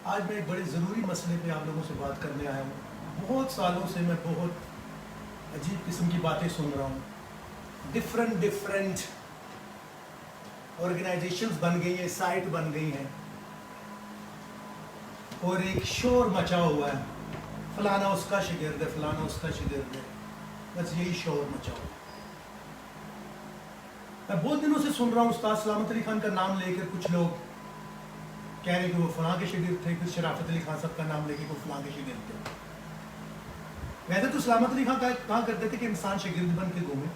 آج میں ایک بڑے ضروری مسئلے پہ آپ لوگوں سے بات کرنے آیا ہوں. بہت سالوں سے میں بہت عجیب قسم کی باتیں سن رہا ہوں. ڈفرینٹ آرگنائزیشنز بن گئی ہیں, سائٹ بن گئی ہیں, اور ایک شور مچا ہوا ہے, فلانا اس کا شاگرد ہے, فلانا اس کا شاگرد ہے, بس یہی شور مچا ہوا ہے. میں بہت دنوں سے سن رہا ہوں استاد سلامت علی خان کا نام لے کر کچھ لوگ کہہ رہے کہ وہ فلاں کے شاگرد تھے, پھر شرافت علی خان صاحب کا نام لے کے وہ فلاں کے شاگرد تھے. ویسے تو سلامت علی خان کہا کرتے تھے کہ انسان شاگرد بن کے گھومے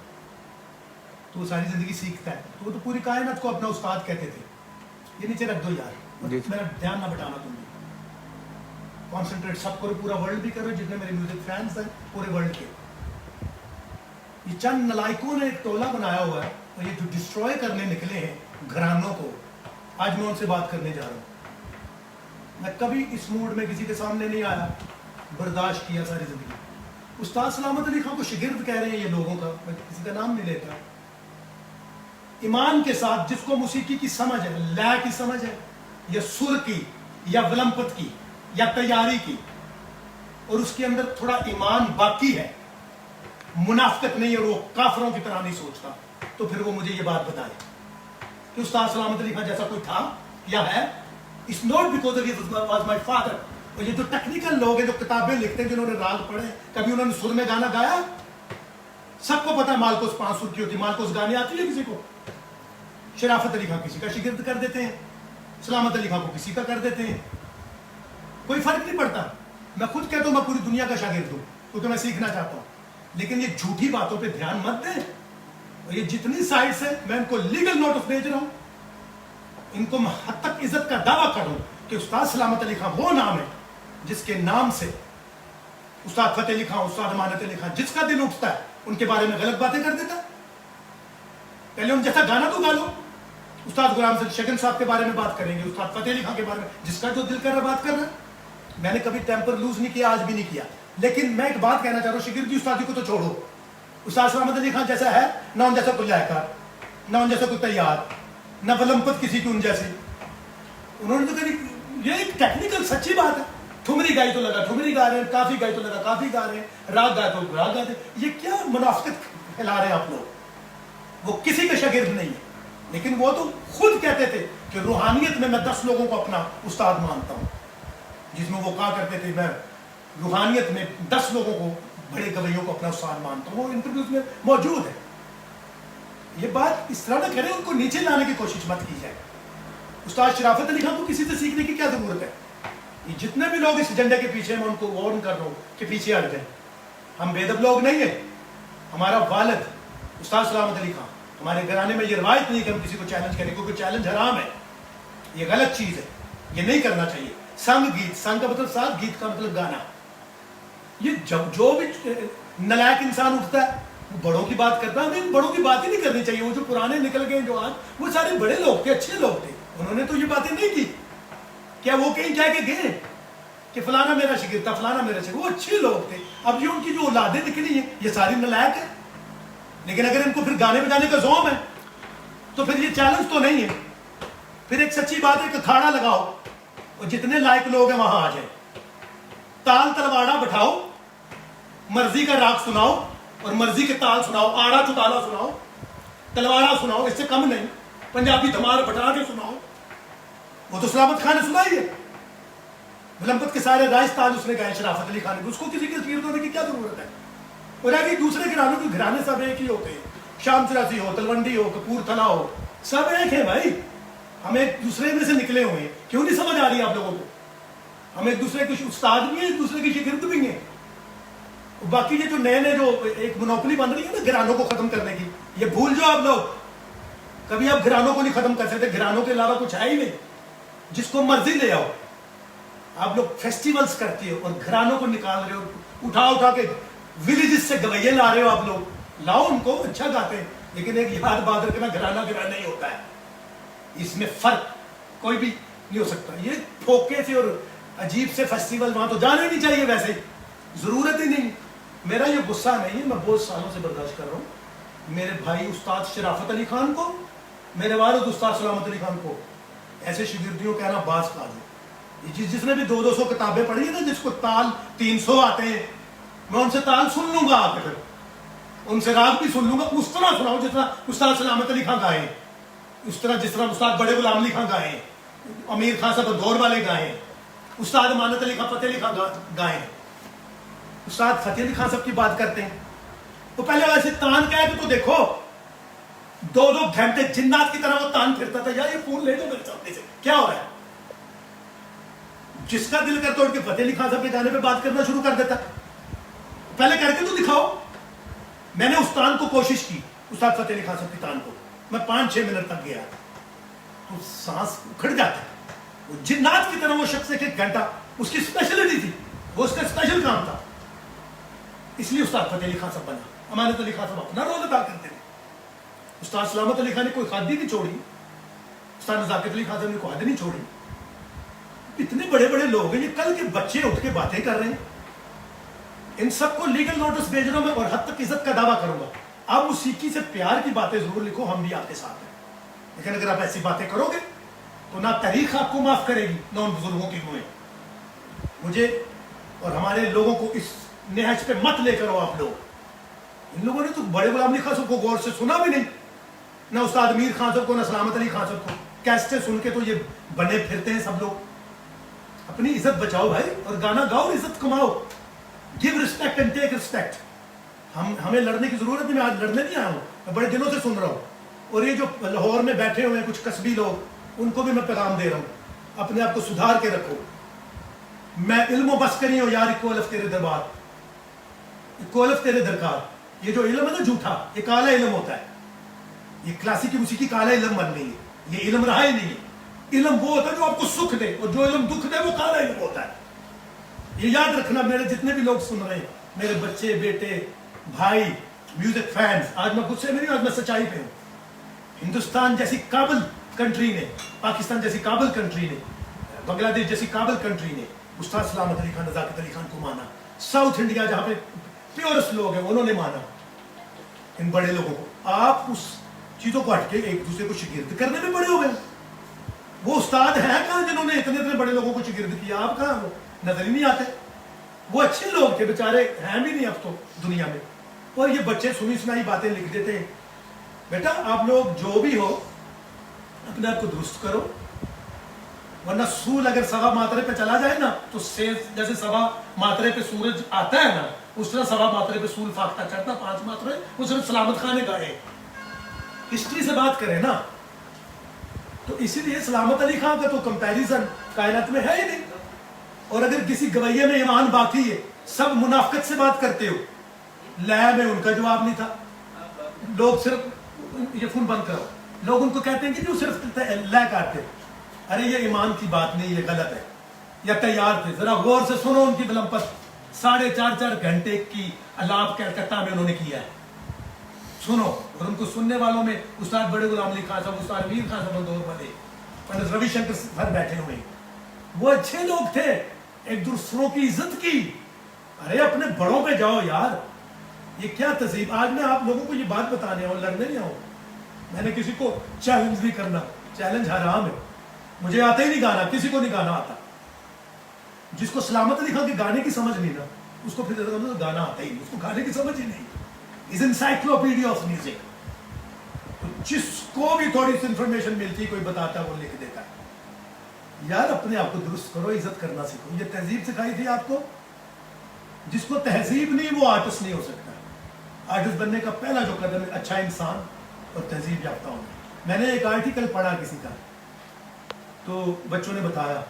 تو وہ ساری زندگی سیکھتا ہے, تو وہ تو پوری کائنات کو اپنا استاد کہتے تھے. یہ نیچے رکھ دو یار, میرا دھیان نہ بٹانا تم. کانسنٹریٹ سب کرو, پورا ورلڈ بھی کرو, جتنے میرے میوزک فینس ہیں پورے ورلڈ کے. یہ چند نلائکوں نے ایک ٹولہ بنایا ہوا ہے, اور یہ جو ڈسٹروائے کرنے نکلے ہیں گھرانوں کو, آج میں ان سے بات کرنے جا رہا ہوں. میں کبھی اس موڈ میں کسی کے سامنے نہیں آیا, برداشت کیا ساری زندگی. استاد سلامت علی خان کو شاگرد کہہ رہے ہیں یہ لوگوں کا, میں کسی کا نام نہیں لیتا. ایمان کے ساتھ جس کو موسیقی کی سمجھ ہے, لے کی سمجھ ہے, یا سر کی, یا ولمپت کی, یا تیاری کی, اور اس کے اندر تھوڑا ایمان باقی ہے, منافقت نہیں, اور وہ کافروں کی طرح نہیں سوچتا, تو پھر وہ مجھے یہ بات بتائے کہ استاد سلامت علی خان جیسا کوئی تھا یا ہے. It's not because he was my father. اور یہ جو ٹیکنیکل لوگ ہیں جو کتابیں لکھتے ہیں, جنہوں نے راگ پڑھے, کبھی انہوں نے سر میں گانا گایا؟ سب کو پتا ہے مالکوس 5 سر کی ہوتی ہے. مالکوس گانے آتی ہے کسی کو؟ شرافت علی خان کسی کا شاگرد کر دیتے ہیں, سلامت علی خان کو کسی کا کر دیتے ہیں, کوئی فرق نہیں پڑتا. میں خود کہتا ہوں میں پوری دنیا کا شاگرد ہوں کیونکہ میں سیکھنا چاہتا ہوں, لیکن یہ جھوٹی باتوں پہ دھیان مت دیں. اور یہ جتنی سائٹس ہیں میں ان کو لیگل نوٹس بھیج رہا ہوں, ان کو میں حد تک عزت کا دعویٰ کروں کہ استاد سلامت علی خان وہ نام ہے جس کے نام سے استاد فتح علی خان, استاد امانت علی خان, جس کا دل اٹھتا ہے ان کے بارے میں غلط باتیں کر دیتا. پہلے ان جیسا گانا تو گا لو. استاد غلام شگن صاحب کے بارے میں بات کریں گے, استاد فتح علی خان کے بارے میں, جس کا جو دل کر رہا بات کر رہا ہے. میں نے کبھی ٹیمپر لوز نہیں کیا, آج بھی نہیں کیا, لیکن میں ایک بات کہنا چاہ رہا ہوں, شاگردی استادی کو تو چھوڑو. استاد سلامت علی خان جیسا ہے نہ ان جیسا کوئی لائقہ, نہ ان جیسا کوئی تیار, نہ ولمپت کسی کی ان جیسی. انہوں نے تو کہی یہ ایک ٹیکنیکل سچی بات ہے. ٹھمری گائی تو لگا ٹھمری گا رہے ہیں, کافی گائی تو لگا کافی گا رہے ہیں, راگ گائے تو راگ گاتے. یہ کیا منافقت پھیلا رہے ہیں آپ لوگ. وہ کسی کا شاگرد نہیں ہے, لیکن وہ تو خود کہتے تھے کہ روحانیت میں میں 10 لوگوں کو اپنا استاد مانتا ہوں, جس میں وہ کہا کرتے تھے میں روحانیت میں 10 لوگوں کو, بڑے گویوں کو اپنا استاد مانتا ہوں. وہ انٹرویوز میں موجود ہے. یہ بات اس طرح نہ کریں, ان کو نیچے لانے کی کوشش مت کی جائے. استاد شرافت علی خان کو کسی سے سیکھنے کی کیا ضرورت ہے؟ یہ جتنے بھی لوگ اس ایجنڈے کے پیچھے, میں ان کو وارن کر رہا ہوں کہ پیچھے ہٹ جائیں. ہم بے ادب لوگ نہیں ہیں. ہمارا والد استاد سلامت علی خان, ہمارے گھرانے میں یہ روایت نہیں کہ ہم کسی کو چیلنج کریں, کیونکہ چیلنج حرام ہے, یہ غلط چیز ہے, یہ نہیں کرنا چاہیے. سنگ گیت, سنگ کا مطلب ساتھ, گیت کا مطلب گانا. یہ جو بھی نلائق انسان اٹھتا ہے وہ بڑوں کی بات کرتا ہے. ہمیں بڑوں کی بات ہی نہیں کرنی چاہیے. وہ جو پرانے نکل گئے جو آج, وہ سارے بڑے لوگ تھے, اچھے لوگ تھے, انہوں نے تو یہ باتیں نہیں کی. کیا وہ کہیں کہہ کے گئے کہ فلانا میرا شاگرد تھا, فلانا میرا شاگرد؟ وہ اچھے لوگ تھے. اب یہ ان کی جو اولادیں نکلی ہیں یہ ساری نلائق ہیں. لیکن اگر ان کو پھر گانے بجانے کا ذوق ہے تو پھر یہ چیلنج تو نہیں ہے. پھر ایک سچی بات ہے کہ کھاڑا لگاؤ اور جتنے لائق لوگ ہیں وہاں آ جائیں. تال تلواڑا بٹھاؤ, مرضی کا راگ سناؤ اور مرضی کے تال سناؤ, آڑا چوتالا سناؤ, تلواڑا سناؤ, اس سے کم نہیں. پنجابی دھمال بٹھا کے سناؤ. وہ تو سلامت خان نے سنائی ہے. ولمپت کے سارے رائج تال اس نے گائے شرافت علی خان نے. اس کو کسی کے شاگرد ہونے کی کیا ضرورت ہے؟ اور اگر دوسرے گھرانوں کے گھرانے سب ایک ہی ہوتے ہیں, شام چراسی ہو, تلونڈی ہو, کپور تھلا ہو, سب ایک ہیں بھائی. ہم ایک دوسرے میں سے نکلے ہوئے ہیں. کیوں نہیں سمجھ آ رہی آپ لوگوں کو؟ ہم ایک دوسرے کے استاد بھی ہیں, ایک دوسرے کے شاگرد بھی ہیں. باقی یہ جو نئے نئے جو ایک منوپلی بن رہی ہے نا گھرانوں کو ختم کرنے کی, یہ بھول جاؤ آپ لوگ. کبھی آپ گھرانوں کو نہیں ختم کر سکتے. گھرانوں کے علاوہ کچھ ہے ہی نہیں. جس کو مرضی لے آؤ. آپ لوگ فیسٹیولز کرتے ہو اور گھرانوں کو نکال رہے ہو, اٹھا کے ولیجز سے گویے لا رہے ہو. آپ لوگ لاؤ ان کو, اچھا گاتے ہیں, لیکن ایک یاد بات رکھنا گھرانہ گھرانہ ہی ہوتا ہے. اس میں فرق کوئی بھی نہیں ہو سکتا. یہ پھوکے سے اور عجیب سے فیسٹیول وہاں تو جانے نہیں چاہیے, ویسے ضرورت ہی نہیں. میرا یہ غصہ نہیں ہے, میں بہت سالوں سے برداشت کر رہا ہوں. میرے بھائی استاد شرافت علی خان کو, میرے والد استاد سلامت علی خان کو ایسے شاگردیوں کہنا باز قاضی. جس نے بھی 200 کتابیں پڑھی ہے نا، جس کو تال 300 آتے ہیں، میں ان سے تال سن لوں گا آ کے، پھر ان سے راگ بھی سن لوں گا، اس طرح سناؤ جس طرح استاد سلامت علی خان گائے، جس طرح استاد بڑے غلام علی خان گائے، امیر خان صاحب دور والے گائے، استاد امانت علی خان فتح علی خان گائے، استاد فتح علی خان صاحب کی بات کرتے ہیں، وہ پہلے ویسے تان کہہ کے تو دیکھو، 2 گھنٹے جنات کی طرح وہ تان پھرتا تھا، یار یہ فون لے دو میرے سامنے سے، کیا ہو رہا ہے؟ جس کا دل کرتا ہے کہ فتح علی خان صاحب کے گانے پہ بات کرنا شروع کر دیتا، پہلے کر کے تو دکھاؤ۔ میں نے اس تان کو کوشش کی، استاد فتح علی خان صاحب کی تان کو، میں 5-6 منٹ تک گیا تو سانس اکھڑ جاتا ہے، وہ جنات کی طرح وہ شخص 1 گھنٹہ، اس کی اسپیشلٹی تھی، وہ اس کا اسپیشل کام تھا، اس لیے استاد فتح علی خان صاحب بنا۔ امانت علی خان صاحب اپنا رول ادا کرتے تھے، استاد سلامت علی خان نے کوئی خادی نہیں چھوڑی، استاد نزاکت علی خان صاحب نے کوئی خادی نہیں چھوڑی۔ اتنے بڑے بڑے لوگ ہیں، یہ کل کے بچے اٹھ کے باتیں کر رہے ہیں، ان سب کو لیگل نوٹس بھیج رہا ہوں میں، اور حد تک عزت کا دعویٰ کروں گا۔ آپ موسیقی سے پیار کی باتیں ضرور لکھو، ہم بھی آپ کے ساتھ ہیں، لیکن اگر آپ ایسی باتیں کرو گے تو نہ تاریخ آپ کو معاف کرے گی، نہ ان بزرگوں کی روحیں۔ مجھے اور ہمارے لوگوں کو اس نہج پہ مت لے کرو آپ لوگ۔ ان لوگوں نے تو بڑے غلام علی خان صاحب کو غور سے سنا بھی نہیں، نہ استاد امیر خان صاحب کو، نہ سلامت علی خان صاحب کو، کیسٹیں سن کے تو یہ بنے پھرتے ہیں سب لوگ۔ اپنی عزت بچاؤ بھائی، اور گانا گاؤ اور عزت کماؤ، give respect and take respect. ہمیں لڑنے کی ضرورت نہیں، میں آج لڑنے نہیں آیا ہوں، میں بڑے دنوں سے سن رہا ہوں، اور یہ جو لاہور میں بیٹھے ہوئے ہیں کچھ قصبی لوگ، ان کو بھی میں پیغام دے رہا ہوں، اپنے آپ کو سدھار کے رکھو۔ میں علم و بس کری ہوں یار، اکو الف تیرے دربار، اکو الف تیرے درکار۔ یہ جو علم ہے نا جھوٹا، یہ کالا علم ہوتا ہے، یہ کلاسیکی موسیقی کالا علم بن گئی ہے، یہ علم رہا ہی نہیں ہے۔ علم وہ ہوتا ہے جو آپ کو سکھ دے، اور جو علم دکھ دے وہ کالا علم ہوتا ہے۔ یہ یاد رکھنا، میرے جتنے بھی لوگ سن رہے ہیں، میرے بچے، بیٹے، بھائی، میوزک فینس، آج میں غصے میں نہیں، آج میں سچائی پہ ہوں۔ ہندوستان جیسی قابل کنٹری نے، پاکستان جیسی قابل کنٹری نے، بنگلہ دیش جیسی قابل کنٹری نے استاد سلامت علی خان، نزاکت علی خان کو مانا۔ ساؤتھ انڈیا جہاں پہ پیورسٹ لوگ ہیں انہوں نے مانا ان بڑے لوگوں کو۔ آپ اس چیزوں کو ہٹ کے ایک دوسرے کو شگرد کرنے میں بڑے ہو گئے۔ وہ استاد ہیں کہاں جنہوں نے اتنے بڑے لوگوں کو شگرد کیا؟ آپ کہاں ہو؟ نظر ہی نہیں آتے۔ وہ اچھے لوگ تھے بیچارے، ہیں بھی نہیں اب تو دنیا میں، اور یہ بچے سنی سنائی باتیں لکھ دیتے ہیں۔ بیٹا آپ لوگ جو بھی ہو اپنے آپ کو درست کرو، ورنہ سول اگر سوا ماترے پہ چلا جائے نا تو جیسے سوا ماترے پہ سورج آتا ہے نا، اس طرح سوا ماترے پہ سول فاختہ چڑھتا، 5 ماترے وہ صرف سلامت خان نے گائے۔ ہسٹری سے بات کریں نا تو اسی لیے سلامت علی خان کا تو کمپیریزن کائنات میں ہے ہی نہیں۔ اور اگر کسی گویے میں ایمان باقی ہے، سب منافقت سے بات کرتے ہو، لے میں ان کا جواب نہیں تھا۔ لوگ صرف یہ فون بند کرو، لوگ ان کو کہتے ہیں کہ جو صرف لے کرتے، ارے یہ ایمان کی بات نہیں، یہ غلط ہے، یا تیار تھے۔ ذرا غور سے سنو ان کی بلمپت، 4.5 گھنٹے کی الاپ کلکتہ میں انہوں نے کیا ہے، سنو۔ اور ان کو سننے والوں میں استاد بڑے غلام علی خان صاحب، استاد امیر خان صاحب دور والے، پنڈت روی شنکر سر بیٹھے ہوئے، وہ اچھے لوگ تھے، ایک دوسروں کی عزت کی۔ ارے اپنے بڑوں پہ جاؤ یار، یہ کیا تہذیب؟ آج میں آپ لوگوں کو یہ بات بتانے آؤں، لڑنے نہیں آؤں، میں نے کسی کو چیلنج نہیں کرنا، چیلنج حرام ہے۔ مجھے آتا ہی نہیں گانا، کسی کو نہیں گانا آتا۔ جس کو سلامت علی خان کے گانے کی سمجھ نہیں نا، اس کو پھر گانا آتا ہی نہیں، اس کو گانے کی سمجھ ہی نہیں۔ از انسائکلوپیڈیا آف میوزک۔ جس کو بھی تھوڑی سی انفارمیشن ملتی کوئی بتاتا ہے وہ لکھ دیتا ہے۔ یار اپنے آپ کو درست کرو، عزت کرنا سیکھو۔ یہ تہذیب سکھائی تھی آپ کو؟ جس کو تہذیب نہیں وہ آرٹسٹ نہیں ہو سکتا۔ آرٹسٹ بننے کا پہلا جو قدم ہے اچھا انسان اور تہذیب یافتہ ہونا۔ میں نے ایک آرٹیکل پڑھا کسی کا، تو بچوں نے بتایا،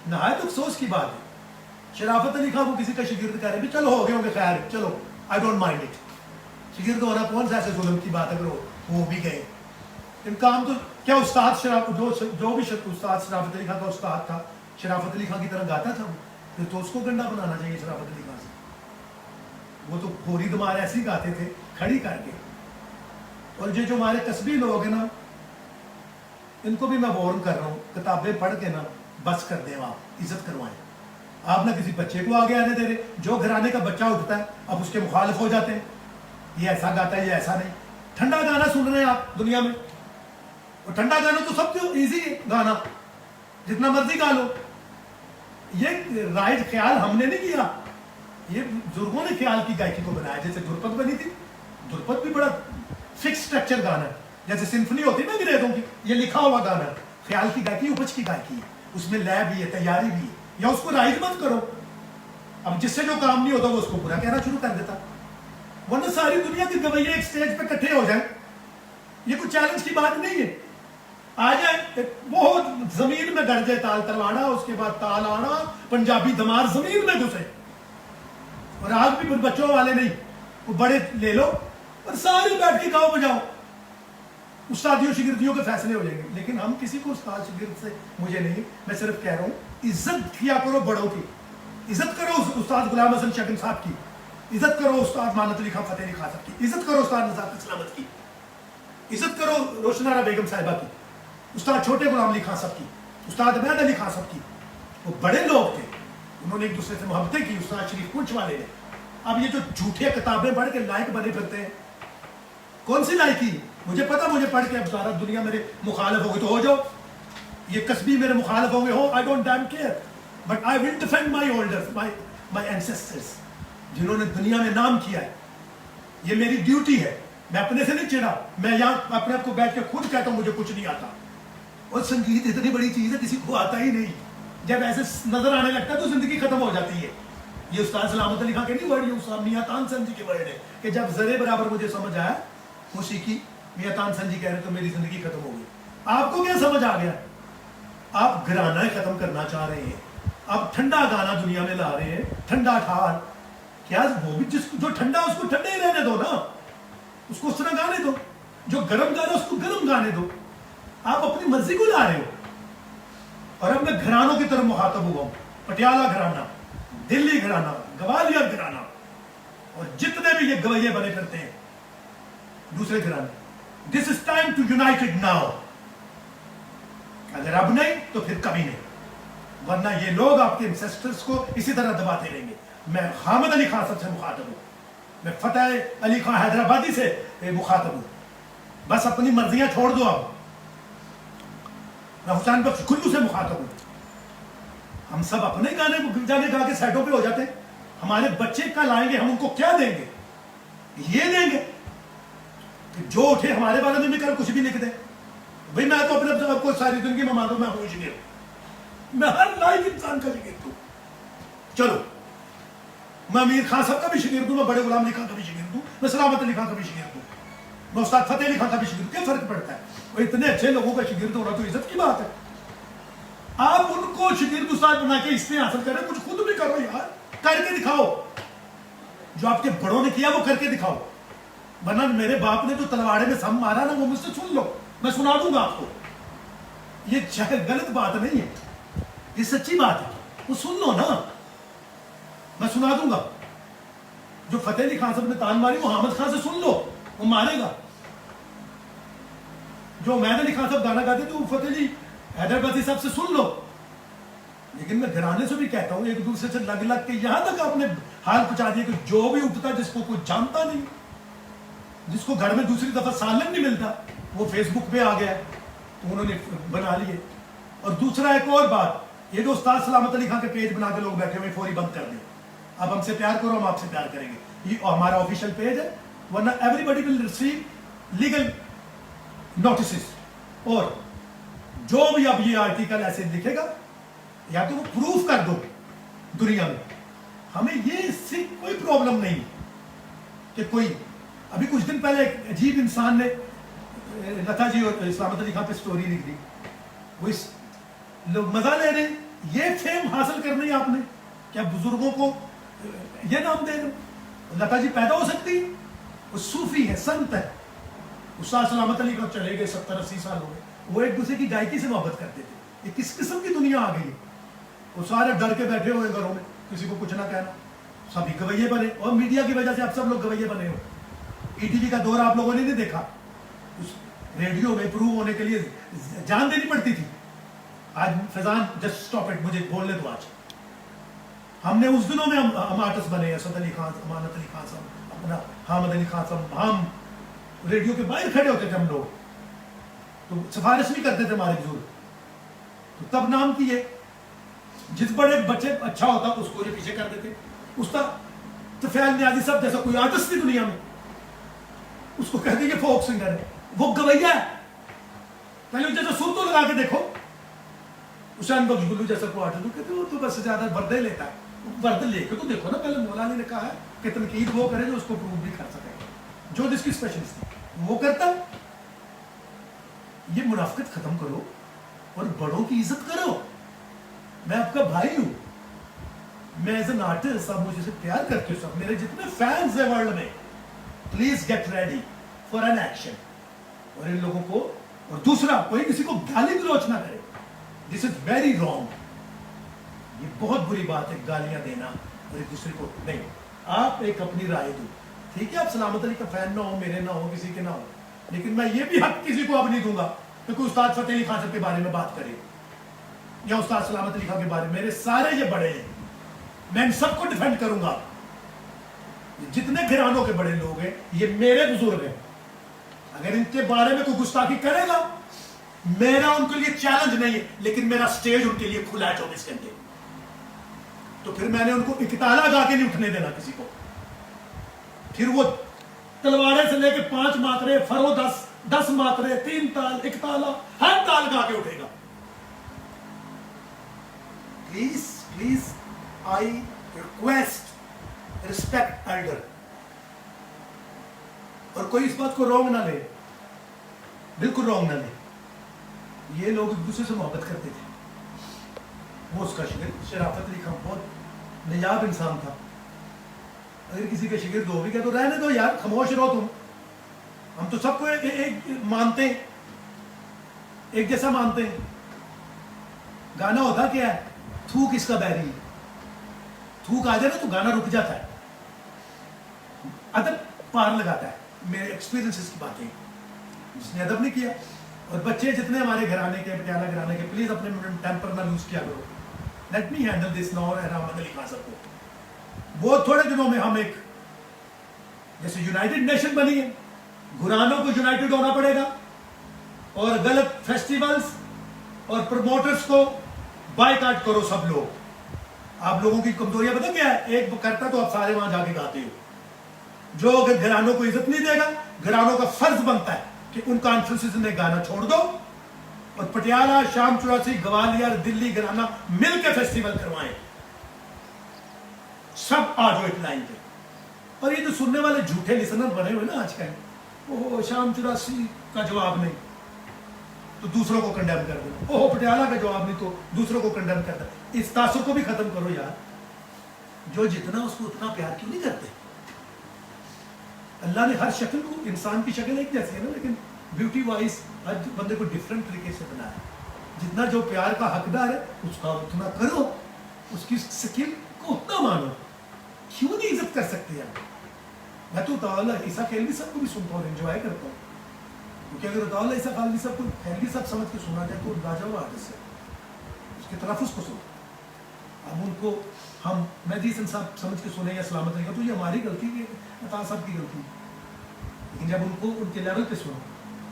نہایت افسوس کی بات ہے، شرافت علی خان کو کسی کا شاگرد کہہ رہے ہیں، چلو ہو گئے ہوں گے، خیر چلو، آئی ڈونٹ مائنڈ اٹ۔ شاگرد ہونا کون سا ایسے ظلم کی بات ہے، اگر ہو بھی گئے۔ ان کام تو کیا استاد جو بھی استاد شرافت علی خان کا استاد تھا، شرافت علی خان کی طرح گاتا تھا وہ، پھر تو اس کو گنڈا بنانا چاہیے شرافت علی خان سے۔ وہ تو گوری دمار ایسی گاتے تھے کھڑی کر کے۔ اور یہ جو ہمارے قصبی لوگ ہیں نا، ان کو بھی میں وارن کر رہا ہوں، کتابیں پڑھ کے نا بس کر دیں، آپ عزت کروائیں۔ آپ نہ کسی بچے کو آگے آنے دے رہے، جو گھرانے کا بچہ اٹھتا ہے اب اس کے مخالف ہو جاتے ہیں، یہ ایسا گاتا ہے، یہ ایسا نہیں۔ ٹھنڈا گانا سن رہے ہیں آپ دنیا میں، اور ٹھنڈا گانا تو سب سے ایزی ہے گانا، جتنا مرضی گا لو۔ یہ رائج خیال ہم نے نہیں کیا, یہ بزرگوں نے خیال کی گائکی کو بنایا. جیسے دھرپد بنی تھی, دھرپد بھی بڑا فکس اسٹرکچر گانا ہے, جیسے سمفنی ہوتی ہے نا انگریزوں کی, یہ لکھا ہوا گانا ہے. خیال کی گائکی اپج کی گائکی ہے, اس میں لے بھی ہے, تیاری بھی ہے. یا اس کو رائج مت کرو, اب جس سے جو کام نہیں ہوتا وہ اس کو برا کہنا شروع کر دیتا. ورنہ ساری دنیا کے گویے ایک سٹیج پہ اکٹھے ہو جائیں, یہ کوئی چیلنج کی بات نہیں ہے. آ جائے بہت زمین میں گڑ جائے تال تلواڑا, اس کے بعد تال آڑا, پنجابی دمار زمین میں گھسے, اور آج بھی بچوں والے نہیں, وہ بڑے لے لو اور سارے بیٹھ کے گاؤں بجاؤ, استادیوں شگردیوں کے فیصلے ہو جائیں گے. لیکن ہم کسی کو استاد شگرد سے مجھے نہیں, میں صرف کہہ رہا ہوں عزت کیا کرو بڑوں کی, عزت کرو استاد غلام حسن شیخ صاحب کی, عزت کرو استاد مانت علی خان فتح علی خان صاحب کی, عزت کرو استاد نزاکت سلامت کی, عزت کرو روشن آرا بیگم صاحبہ کی, استاد چھوٹے غلام علی خان صاحب کی, استاد عبید علی خان صاحب کی. وہ بڑے لوگ تھے, انہوں نے ایک دوسرے سے محبتیں کی. استاد شریف پنچ والے نے. اب یہ جو جھوٹے کتابیں پڑھ کے لائق بنے پھرتے ہیں, کون سی لائقی؟ مجھے پتا, مجھے پڑھ کے اب سارا دنیا میرے مخالف ہو گئے تو ہو جاؤ, یہ قصبی میرے مخالف ہو گئے ہو, I don't damn care, but I will defend my elders, my ancestors, جنہوں نے دنیا میں نام کیا ہے. یہ میری ڈیوٹی ہے, میں اپنے سے نہیں چڑھا, میں یہاں اپنے آپ کو بیٹھ کے خود کہتا ہوں مجھے کچھ نہیں آتا. اور سنگیت اتنی بڑی چیز ہے کسی کو آتا ہی نہیں, جب ایسے نظر آنے لگتا ہے تو زندگی ختم ہو جاتی ہے. یہ استاد سلامت علی خان کے نہیں ورڈ, یہ استاد میاں تان سن جی کے ورڈ ہے کہ جب ذرے برابر مجھے سمجھ آیا موسیقی, میاں تان سن جی کہہ رہے تو میری زندگی ختم ہو گئی. آپ کو کیا سمجھ آ گیا؟ آپ گھرانہ ختم کرنا چاہ رہے ہیں, آپ ٹھنڈا گانا دنیا میں لا رہے ہیں, ٹھنڈا ٹھار. کیا وہ بھی جس جو ٹھنڈا اس کو ٹھنڈا ہی رہنے دو نا, اس کو اس طرح گانے دو. جو گرم گانا اس کو گرم گانے دو. آپ اپنی مرضی کو لا رہے ہو. اور اب میں گھرانوں کی طرف مخاطب ہوا ہوں, پٹیالہ گھرانہ, دلی گھرانہ, گوالیر گھرانہ, اور جتنے بھی یہ گویے بنے کرتے ہیں دوسرے گھرانے. This is time to united now. اگر اب نہیں تو پھر کبھی نہیں, ورنہ یہ لوگ آپ کے انسیسٹرز کو اسی طرح دباتے رہیں گے. میں حامد علی خان صاحب سے مخاطب ہوں, میں فتح علی خان حیدرآبادی سے مخاطب ہوں. بس اپنی مرضیاں چھوڑ دو. اب میں حسین بخش کلو سے مخاطب ہوں. ہم سب اپنے گانے جانے گا کے سیٹوں پہ ہو جاتے ہیں. ہمارے بچے کل آئیں گے, ہم ان کو کیا دیں گے؟ یہ دیں گے کہ جو اٹھے ہمارے بارے میں کل کچھ بھی لکھ دیں. بھئی میں تو اپنے آپ کو ساری زندگی میں مانتا ہوں میں ہوں شگیر, میں ہر لائق انسان کا شگیر ہوں. چلو میں امیر خان صاحب کا بھی شگیر ہوں, میں بڑے غلام علی خان کا بھی شگیر ہوں, میں سلامت علی خان کا بھی شگیر ہوں, میں استاد فتح علی خان کا بھی شگیر ہوں. کیا فرق پڑتا ہے؟ وہ اتنے اچھے لوگوں کا شگیر ہونا تو عزت کی بات ہے. آپ ان کو شگیر استاد بنا کے اس میں حاصل کریں, کچھ خود بھی کرو یار, کر کے دکھاؤ. جو آپ کے بڑوں نے کیا وہ کر کے دکھاؤ. ورنہ میرے باپ نے جو تلواڑے میں سم مارا نا وہ مجھ سے سن لو, میں سنا دوں گا آپ کو. یہ غلط بات نہیں ہے, یہ سچی بات ہے, وہ سن لو نا, میں سنا دوں گا. جو فتح علی خان صاحب نے تان ماری وہ حامد خان سے سن لو, وہ مارے گا. جو عبید علی خان صاحب گانا گاتے تو فتح علی حیدرآبادی صاحب سے سن لو. لیکن میں گھرانے سے بھی کہتا ہوں ایک دوسرے سے لگ لگ کے یہاں تک آپ نے حال پہنچا دیا کہ جو بھی اٹھتا جس کو کوئی جانتا نہیں, جس کو گھر میں دوسری دفعہ سالن نہیں ملتا, وہ فیس بک پہ آ گیا تو انہوں نے بنا لیے. اور دوسرا ایک اور بات, یہ جو استاد سلامت علی خان کے پیج بنا کے لوگ بیٹھے ہوئے فوری بند کر دیں. اب ہم سے پیار کرو, ہم آپ سے پیار کریں گے. یہ ہمارا آفیشیل پیج ہے, ورنہ everybody will receive legal notices. اور جو بھی اب یہ آرٹیکل ایسے لکھے گا یا تو وہ پروف کر دو دنیا میں, ہمیں یہ اس سے کوئی پرابلم نہیں کہ کوئی. ابھی کچھ دن پہلے ایک عجیب انسان نے لتا جی اور سلامت علی خان پہ سٹوری لکھ دی, وہ اس لوگ مزہ لے رہے ہیں. یہ فیم حاصل کرنی ہے آپ نے, کیا بزرگوں کو یہ نام دے رہے. لتا جی پیدا ہو سکتی, وہ صوفی ہے, سنت ہے. استاد سلامت علی خان چلے گئے 70-80 سال ہو گئے, وہ ایک دوسرے کی گائکی سے محبت کرتے تھے. یہ کس قسم کی دنیا آ گئی ہے؟ وہ سارے ڈر کے بیٹھے ہوئے گھروں میں, کسی کو کچھ نہ کہنا, سبھی گویے بنے. اور میڈیا کی وجہ سے آپ سب لوگ گویے بنے ہو. ای ٹی وی کا دور آپ لوگوں نے نہیں دیکھا, اس ریڈیو میں پروو ہونے کے لیے جان دینی پڑتی تھی. آج فیضان جسٹ اسٹاپ اٹ, مجھے بولنے دو. آج ہم نے اس دنوں میں ہم آرٹسٹ بنے, اسد علی خان, امانت علی خان صاحب, اپنا حامد علی خان صاحب, ہم ریڈیو کے باہر کھڑے ہوتے تھے ہم لوگ, تو سفارش نہیں کرتے تھے ہمارے بزرگ, تو تب نام کیے. جس بڑے بچے اچھا ہوتا اس کو یہ پیچھے کر دیتے. استاد طفیل نیازی صاحب جیسا کوئی آرٹسٹ تھی دنیا میں, اس کو کہتے یہ فوک سنگر ہے, وہ گویا ہے. پہلے جیسا سر تو لگا کے دیکھو. حسین بخش گلو جیسا کوئی آرٹسٹ کہتے وہ تو بس زیادہ بردے لیتا ہے. برد لے کے تو دیکھو نا, پہلے مولانا نے کہا ہے کہ تنقید وہ کرے جو اس کو پروو بھی کر سکے, جو جس کی اسپیشلسٹ تھی وہ کرتا. یہ منافقت ختم کرو اور بڑوں کی عزت کرو. میں آپ کا بھائی ہوں, میں ایز این آرٹسٹ, آپ مجھے سے پیار کرتے ہو, سب میرے جتنے فینس ہیں ورلڈ میں, please get ready for an action. اور ان لوگوں کو, اور دوسرا کوئی کسی کو گالی گلوچ نہ کرے, دس از ویری رانگ. یہ بہت بری بات ہے گالیاں دینا اور ایک دوسرے کو نہیں. آپ ایک اپنی رائے دو, ٹھیک ہے, آپ سلامت علی کا فین نہ ہو, میرے نہ ہو, کسی کے نہ ہو, لیکن میں یہ بھی حق کسی کو اب نہیں دوں گا کہ کوئی استاد فتح علی خان صاحب کے بارے میں بات کرے یا استاد سلامت علی خان کے بارے میں. میرے سارے یہ بڑے ہیں, میں ان سب کو ڈیفینڈ کروں گا. جتنے گھرانوں کے بڑے لوگ ہیں یہ میرے بزرگ ہیں. اگر ان کے بارے میں کوئی گستاخی کرے گا, میرا ان کے لیے چیلنج نہیں ہے, لیکن میرا سٹیج ان کے لیے کھلا ہے 24 گھنٹے. تو پھر میں نے ان کو اکتالا گا کے نہیں اٹھنے دینا کسی کو. پھر وہ تلوارے سے لے کے 5 ماترے, فرو 10 ماترے, 3 تال, اکتالا, ہر تال گا کے اٹھے گا. Please I request respect elder. اور کوئی اس بات کو رونگ نہ لے, بالکل رونگ نہ لے. یہ لوگ ایک دوسرے سے محبت کرتے تھے. وہ اس کا شاگرد شرافت علی خان بہت نایاب انسان تھا. اگر کسی کے شاگرد ہو بھی گیا تو رہنے دو یار, خاموش رہو تم. ہم تو سب کو ایک مانتے ہیں, ایک جیسا مانتے ہیں. گانا ہوتا کیا ہے, تھوک اس کا بیری ہے. تھوک آ جائے نا تو گانا رک جاتا ہے, ادب پار لگاتا ہے. میرے ایکسپیرینس کی باتیں, جس نے ادب نہیں کیا. اور بچے جتنے ہمارے گھرانے کے, پٹیالہ گھرانے کے, پلیز اپنے ٹیمپر نہ لوز کیا کرو. Let me handle this now. Rahmat Ali Khan صاحب کو بہت تھوڑے دنوں میں ہم ایک جیسے یونائٹڈ نیشن بنی ہے, گھرانوں کو یونائٹڈ ہونا پڑے گا, اور غلط فیسٹیولز اور پروموٹرز کو بائیکاٹ کرو سب لوگ. آپ لوگوں کی کمزوریاں پتہ کیا ہے, ایک کرتا تو آپ سارے وہاں جا کے گاتے ہو. جو اگر گھرانوں کو عزت نہیں دے گا, گھرانوں کا فرض بنتا ہے کہ ان کانفرنسز میں گانا چھوڑ دو اور پٹیالہ, شام 84, گوالیار, دلی گھرانہ مل کے فیسٹیول کروائیں. سب آ جاؤ ایک لائن پہ. اور یہ جو سننے والے جھوٹے لسنر بنے ہوئے نا آج کل, وہ شام 84 کا جواب نہیں تو دوسروں کو کنڈیم کر دینا, اوہ پٹیالہ کا جواب نہیں تو دوسروں کو کنڈیم کر دینا. اس تاثر کو بھی ختم کرو یار. جو جتنا اس کو اتنا پیار کیوں نہیں کرتے. اللہ نے ہر شکل کو, انسان کی شکل ایک جیسی ہے نا, لیکن بیوٹی وائز ہر بندے کو ڈفرینٹ طریقے سے بنایا ہے. جتنا جو پیار کا حقدار ہے اس کا اتنا کرو, اس کی سکل کو اتنا مانو. کیوں نہیں عزت کر سکتے یار. میں تو اللہ عیسیٰ خیلوی صاحب کو بھی سنتا ہوں, انجوائے کرتا ہوں, کیونکہ اگر اللہ عیسیٰ خیلوی صاحب کو خیلوی صاحب سمجھ کے سنا جائے تو لاجواب آرٹسٹ ہے, اس کے تلفظ کو سنو. اب ان کو ہم مہدی حسن صاحب سمجھ کے سنیں یا سلامت علی خان تو یہ ہماری غلطی ہے, عطا صاحب کی غلطی. لیکن جب ان کو ان کے لیول پہ سنو,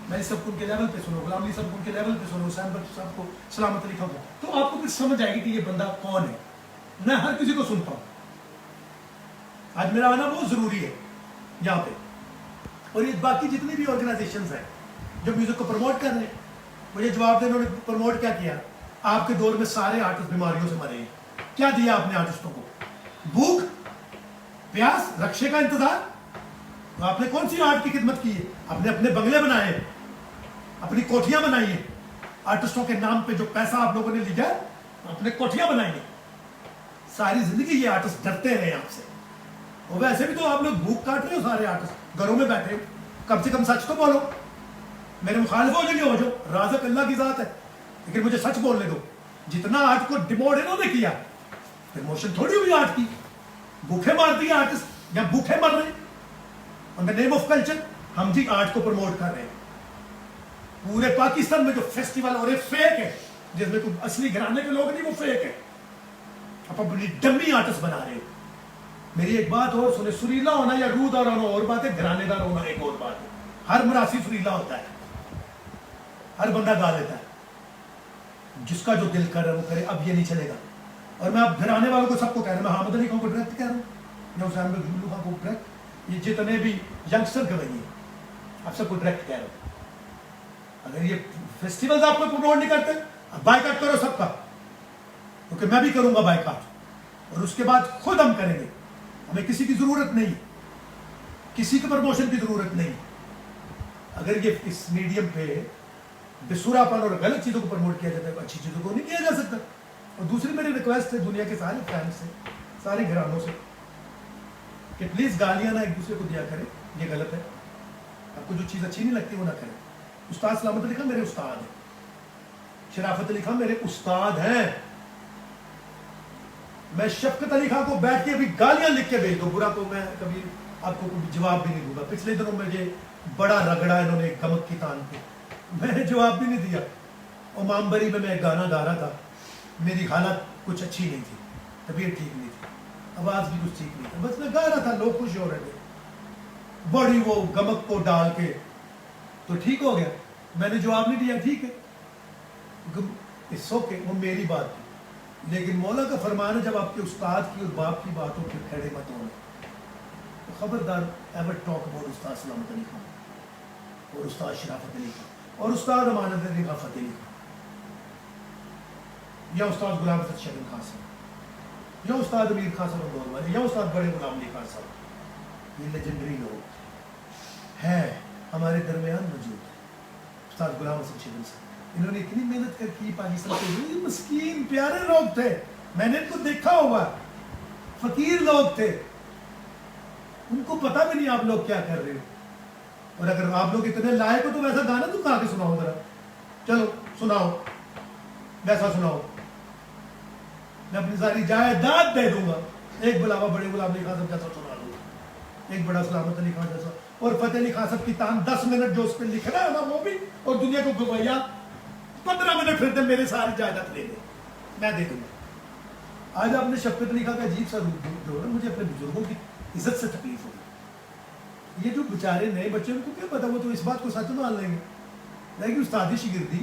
میں سب کو ان کے لیول پہ سنو, غلام علی صاحب کو ان کے لیول پہ سنو, حسین بخش صاحب کو, سلامت علی خان کو, تو آپ کو پھر سمجھ آئے گی کہ یہ بندہ کون ہے. میں ہر کسی کو سنتا ہوں. آج میرا آنا بہت ضروری ہے یہاں پہ. اور یہ باقی جتنی بھی آرگنائزیشنز ہیں جو میوزک کو پروموٹ کر رہے ہیں, مجھے جواب دیں انہوں نے پروموٹ کیا کیا. آپ کے دور میں سارے آرٹسٹ بیماریوں سے مرے ہیں. کیا دیا آپ نے آرٹسٹوں کو؟ بھوک, پیاس, رکشے کا انتظار. تو آپ نے کون سی آرٹ کی خدمت کی ہے؟ آپ نے اپنے بنگلے بنائے, اپنی کوٹھیاں بنائی ہیں. آرٹسٹوں کے نام پہ جو پیسہ آپ لوگوں نے لیا ہے, اپنے کوٹھیاں بنائی ہیں. ساری زندگی یہ آرٹسٹ ڈرتے رہے آپ سے. اور ویسے بھی تو آپ لوگ بھوک کاٹ رہے ہو سارے آرٹسٹ, گھروں میں بیٹھے. کم سے کم سچ تو بولو. میرے مخالف ہو جو ہو جو, رازق اللہ کی ذات ہے, لیکن مجھے سچ بولنے دو. جتنا آرٹ کو ڈیموڈ انہوں نے کیا, پروموشن تھوڑی ہوئی آرٹ کی. بھوکے مار دیے آرٹسٹ, یا بھوکے مر رہے آن دا نیم آف کلچر. ہم جی آرٹ کو پروموٹ کر رہے ہیں. پورے پاکستان میں جو فیسٹیول اور ایک فیک ہے, جس میں کوئی اصلی گھرانے کے لوگ نہیں, وہ فیک ہے. آپ اپنی ڈمی آرٹسٹ بنا رہے ہو. میری ایک بات اور سنیں, سریلا ہونا یا رودار ہونا اور بات ہے, گھرانے دار ہونا ایک اور بات ہے. ہر مراسی سریلا ہوتا ہے, ہر بندہ گا لیتا ہے. جس کا جو دل کر رہا ہے وہ کرے. اب یہ نہیں چلے گا. اور میں اب گھر آنے والوں کو سب کو کہہ رہا ہوں، میں حامد علی خان کو ڈائریکٹ کہہ رہا ہوں یا حسین بن جلو خان کو ڈائریکٹ، یہ جتنے بھی ینگسٹر گوئی ہیں آپ سب کو ڈائریکٹ کہہ رہا ہوں، اگر یہ فیسٹیولز آپ کو پروموٹ نہیں کرتے بائیکاٹ کرو سب کا، کیونکہ میں بھی کروں گا بائیکاٹ، اور اس کے بعد خود ہم کریں گے، ہمیں کسی کی ضرورت نہیں، کسی کے پروموشن کی ضرورت نہیں. اگر یہ اس میڈیم پہ بسورا پن اور غلط چیزوں کو پروموٹ کیا جاتا ہے تو اچھی چیزوں کو نہیں کیا جا سکتا. اور دوسری میری ریکویسٹ ہے دنیا کے سارے فینس سے، سارے گھرانوں سے، کہ پلیز گالیاں نہ ایک دوسرے کو دیا کریں، یہ غلط ہے. آپ کو جو چیز اچھی نہیں لگتی وہ نہ کریں. استاد سلامت علی خان میرے استاد ہیں، شرافت علی خان میرے استاد ہیں. میں شفقت علی خان کو بیٹھ کے ابھی گالیاں لکھ کے بھیج دو، برا کو میں کبھی آپ کو جواب بھی نہیں دوں گا. پچھلے دنوں مجھے بڑا رگڑا انہوں نے گمک کی تان پہ، میں نے جواب بھی نہیں دیا. امام بری میں ایک گانا گا رہا تھا، میری حالت کچھ اچھی نہیں تھی، طبیعت ٹھیک نہیں تھی، آواز بھی کچھ ٹھیک نہیں تھا، بس میں گا رہا تھا، لوگ خوش ہو رہے تھے. بڑی وہ گمک کو ڈال کے تو ٹھیک ہو گیا. میں نے جواب نہیں دیا، ٹھیک ہے اس اوکے، وہ میری بات تھی. لیکن مولا کا فرمان ہے جب آپ کے استاد کی اور باپ کی باتوں پہ کھڑے مت ہونا، تو خبردار ایور ٹاک اباؤٹ استاد سلامت علی خان اور استاد شرافت علی خان اور استاد امانت علی خان فتح علی خان یا استاد غلام حسن شبین خان صاحب یا استاد امیر خان صاحب اندور والے یا استاد بڑے غلام علی خان صاحب، یہ لیجنڈری لوگ ہیں ہمارے درمیان موجود ہیں. استاد غلام حسن شبین صاحب انہوں نے اتنی محنت کر کی پاکستان کے، یہ مسکین پیارے لوگ تھے، میں نے ان کو دیکھا ہوا، فقیر لوگ تھے، ان کو پتہ بھی نہیں آپ لوگ کیا کر رہے ہو. اور اگر آپ لوگ اتنے لائق ہو تو ویسا گانا تو گا کے سناؤ ذرا، چلو سناؤ، ویسا سناؤ، میں اپنی ساری جائیداد دے دوں گا. ایک بلاوا بڑے غلام علی خان صاحب جیسا سنا دوں گا، ایک بڑا سلامت علی خان جیسا، اور فتح علی خان صاحب کی تان 10 منٹ جو اس پہ لکھنا ہے نا وہ بھی، اور دنیا کو گویا 15 منٹ پھر دے میرے ساری جائیداد لے لیں، میں دے دوں گا. آج آپ نے شفقت علی خان کا عجیب سا روپ جو ہے، مجھے اپنے بزرگوں کی عزت سے تکلیف ہوگی. یہ جو بیچارے نئے بچے ان کو کیا پتا، وہ تو اس بات کو سچ مان لیں گے، لیکن استادی شگردی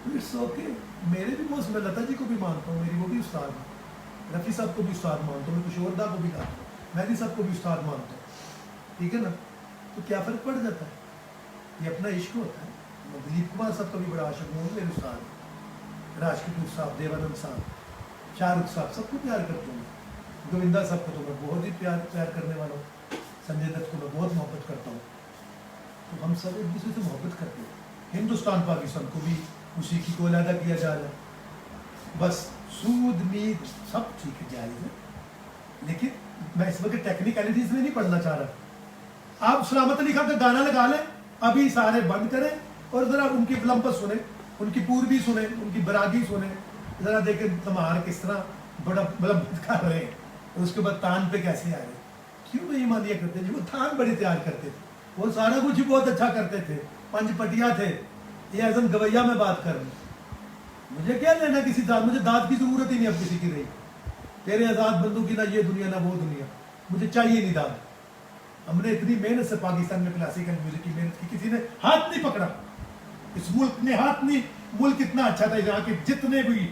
اٹس اوکے. میرے بھی بہت، میں لتا جی کو بھی مانتا ہوں، میری وہ بھی استاد ہے، رفیع صاحب کو بھی استاد مانتا ہوں، میں کشور دا کو بھی مانتا ہوں، مہدی صاحب کو بھی استاد مانتا ہوں، ٹھیک ہے نا. تو کیا فرق پڑ جاتا ہے، یہ اپنا عشق ہوتا ہے. میں دلیپ کمار صاحب کا بھی بڑا عاشق ہوں، میرے استاد ہیں، راج کپور صاحب، دیوانند صاحب، شاہ رخ صاحب، سب کو پیار کرتا ہوں. گووندا صاحب کو تو میں بہت ہی پیار کرنے والا ہوں، سنجے دت کو میں بہت محبت کرتا ہوں. تو ہم سب ایک دوسرے سے محبت کرتے ہیں. ہندوستان پاکستان کو بھی موسیقی کو علیحدہ کیا جا رہا ہے، بس سود مید سب ٹھیک ہے، جائز ہے، لیکن میں اس وقت ٹیکنیکلٹیز میں نہیں پڑھنا چاہ رہا. آپ سلامت علی خان کا گانا لگا لیں، ابھی سارے بند کریں اور ذرا ان کی فلمپس سنیں، ان کی پوربی سنیں، ان کی براگی سنیں، ذرا دیکھیں تمہار کس طرح بڑا ملمت کر رہے ہیں، اور اس کے بعد تان پہ کیسے آ رہے ہیں. کیوں نہیں مانیہ کرتے جی، وہ تھان بڑی تیار کرتے تھے، وہ سارا کچھ ہی بہت اچھا کرتے تھے، 5 پٹیا تھے. یہ اعظم گویا میں بات کر رہا ہوں، مجھے کیا لینا کسی داد، مجھے داد کی ضرورت ہی نہیں اب کسی کی رہی. تیرے آزاد بندوں کی نہ یہ دنیا نہ وہ دنیا، مجھے چاہیے نہیں داد. ہم نے اتنی محنت سے پاکستان میں کلاسیکل میوزک کی محنت کی، کسی نے ہاتھ نہیں پکڑا، اس ملک نے ہاتھ نہیں. ملک اتنا اچھا تھا جہاں کے جتنے بھی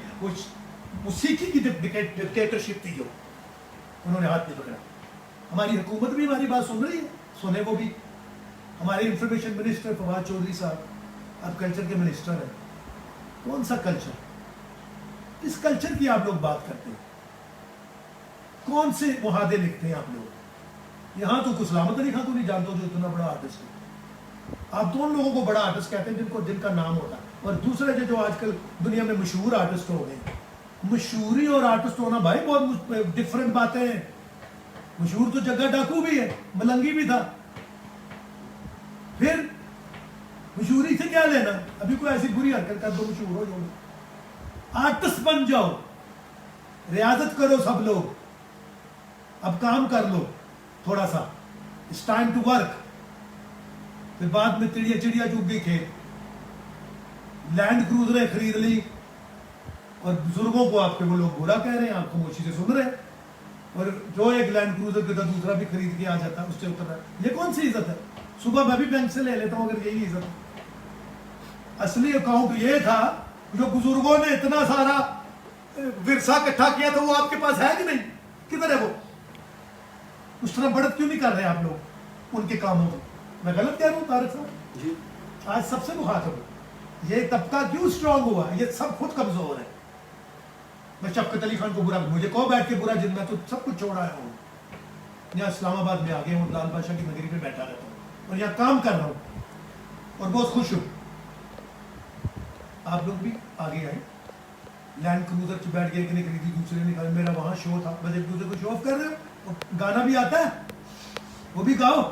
موسیقی کی ڈکٹیٹرشپ تھی جو، انہوں نے ہاتھ نہیں پکڑا. ہماری حکومت بھی ہماری بات سن رہی ہے، سنے وہ بھی. ہمارے انفارمیشن منسٹر فواد چودھری صاحب اب کلچر کے منسٹر ہیں. کون سا کلچر، کس کلچر کی آپ لوگ بات کرتے ہیں، کون سے محادے لکھتے ہیں آپ لوگ. یہاں تو کچھ سلامت علی خان کو نہیں جانتے جو اتنا بڑا آرٹسٹ ہے. آپ دونوں لوگوں کو بڑا آرٹسٹ کہتے ہیں جن کا نام ہوتا ہے، اور دوسرے جو آج کل دنیا میں مشہور آرٹسٹ ہو گئے. مشہوری اور آرٹسٹ ہونا بھائی بہت ڈفرنٹ باتیں ہیں. مشہور تو جگہ ڈاکو بھی ہے، ملنگی بھی تھا. پھر مشہوری سے کیا لینا، ابھی کوئی ایسی بری حرکت کر دو مشہور ہو جاؤ. آرٹسٹ بن جاؤ، ریاضت کرو سب لوگ، اب کام کر لو تھوڑا سا، اٹس ٹائم ٹو ورک. پھر بعد میں چڑیا چوک گئی کھیت، لینڈ کروزریں خرید لی، اور بزرگوں کو آپ کے وہ لوگ برا کہہ رہے ہیں، آپ خاموشی سے سن رہے ہیں. اور جو ایک لینڈ کروزر کے دوسرا بھی خرید کے آ جاتا ہے، اس سے اتر رہا ہے. یہ کون سی عزت ہے؟ صبح میں بھی بینک سے لے لیتا ہوں اگر یہی عزت ہے. اصلی اکاؤنٹ یہ تھا جو بزرگوں نے اتنا سارا ورثہ اکٹھا کیا تھا وہ آپ کے پاس ہے کہ نہیں؟ کدھر ہے وہ؟ اس طرح بڑھت کیوں نہیں کر رہے آپ لوگ ان کے کاموں کو؟ میں غلط کہہ رہا ہوں طارق صاحب جی؟ آج سب سے مخاطب ہوں. یہ طبقہ کیوں اسٹرانگ ہوا؟ یہ سب خود کمزور ہے. میں شفقت علی خان کو برا، مجھے کہو بیٹھ کے برا جن میں تو سب کچھ چھوڑا ہے ہوں. یہاں اسلام آباد میں آ گیا ہوں، لال بادشاہ کی نگری میں بیٹھا رہتا ہوں اور یہاں کام کر رہا ہوں اور بہت خوش ہوں. آپ لوگ بھی آگے آئے، لینڈ کروزر چ بیٹھ گئے، ایک نے خریدی دوسرے نے خریدی، میرا وہاں شو تھا، بس ایک دوسرے کو شو آف کر رہے ہو. اور گانا بھی آتا ہے وہ بھی گاؤ.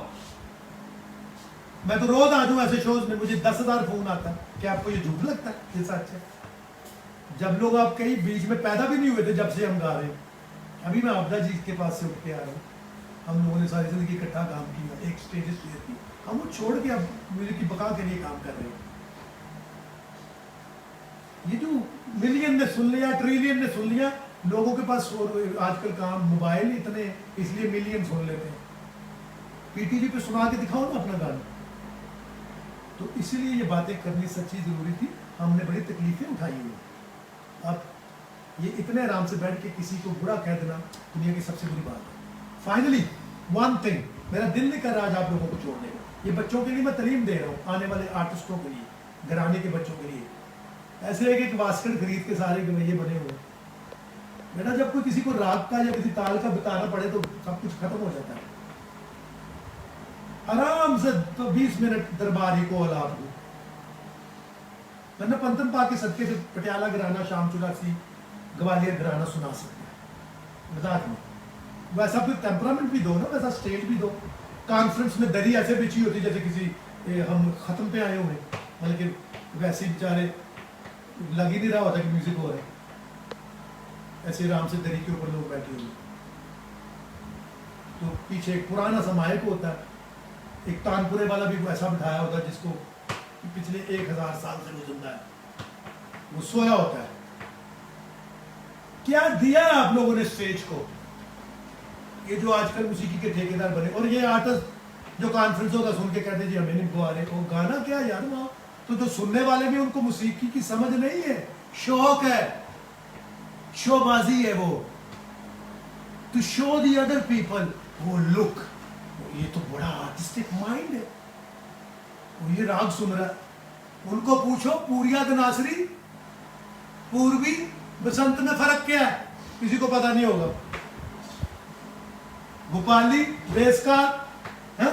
میں تو روز آ جاؤں ایسے شوز میں، مجھے 10,000 فون آتا ہے. کیا آپ کو یہ جھوٹ لگتا ہے؟ یہ سچ ہے. جب لوگ آپ کہیں بیچ میں پیدا بھی نہیں ہوئے تھے جب سے ہم گا رہے ہیں. ابھی میں عبدہ جی کے پاس سے اٹھ کے آ رہا ہوں. ہم لوگوں نے ساری زندگی اکٹھا کام کیا، ایک اسٹیجز کلیئر کی، ہم وہ چھوڑ کے اب میوزک کی بقا کے لیے کام کر رہے ہیں. یہ جو ملین نے سن لیا، ٹریلین نے سن لیا، لوگوں کے پاس آج کل کام موبائل اتنے، اس لیے ملین سن لیتے ہیں. پی ٹی وی پہ سنا کے دکھاؤ نا اپنا گانا. تو اسی لیے یہ باتیں کرنی سچی ضروری تھی. ہم نے بڑی تکلیفیں اٹھائی ہوئی. اب یہ اتنے آرام سے بیٹھ کے کسی کو برا کہہ دینا دنیا کی سب سے بری بات ہے. فائنلی ون تھنگ، میرا دل نہیں کر رہا آج آپ لوگوں کو چھوڑنے کا. یہ بچوں کے لیے میں تعلیم دے رہا ہوں، آنے والے آرٹسٹوں کے لیے، گھرانے کے بچوں کے لیے. ایسے ہے کہ ایک واسکٹ خرید کے سارے گویے بنے ہوئے. بیٹا جب کوئی کسی کو راگ کا یا کسی تال کا بتانا پڑے تو سب کچھ ختم ہو جاتا ہے. آرام سے 20 منٹ درباری کو اولاد ہو. ورنہ پنتن پا کے صدقے سے پٹیالہ گھرانہ، شام چوراسی، گوالیر گھرانہ سنا سکتے ہیں. مذاق نہیں. ویسا پھر ٹیمپرامنٹ بھی دو نا، ویسا اسٹیج بھی دو. کانفرنس میں دری ایسے بچھی ہوتی جیسے کسی ہم ختم پہ آئے ہوئے، بلکہ ویسے ہی بیچارے لگ ہی نہیں رہا ہوتا کہ میوزک ہو رہا ہے. ایسے آرام سے دری کے اوپر لوگ بیٹھے ہوئے. تو پیچھے ایک پرانا سا مائک ہوتا ہے، ایک تانپورے والا بھی ایسا بٹھایا ہوتا ہے جس کو پچھلے 1000 سال سے وہ زندہ ہے، وہ سویا ہوتا ہے. کیا دیا ہے آپ لوگوں نے اسٹیج کو؟ یہ جو آج کل موسیقی کے ٹھیکیدار بنے، اور یہ آرٹسٹ جو کانفرنسوں کا سن کے کہتے ہیں جی ہمیں نہیں گوا رہے، وہ گانا کیا یار وہاں تو جو سننے والے بھی ان کو موسیقی کی سمجھ نہیں ہے، شوق ہے، شو بازی ہے. وہ to show the other people, وہ لک، یہ تو بڑا آرٹسٹک مائنڈ ہے. وہ یہ راگ سن رہا ہے، ان کو پوچھو پوریا دناسری، پوروی، بسنت میں فرق کیا ہے؟ کسی کو پتا نہیں ہوگا. گوپالی، بیسکار،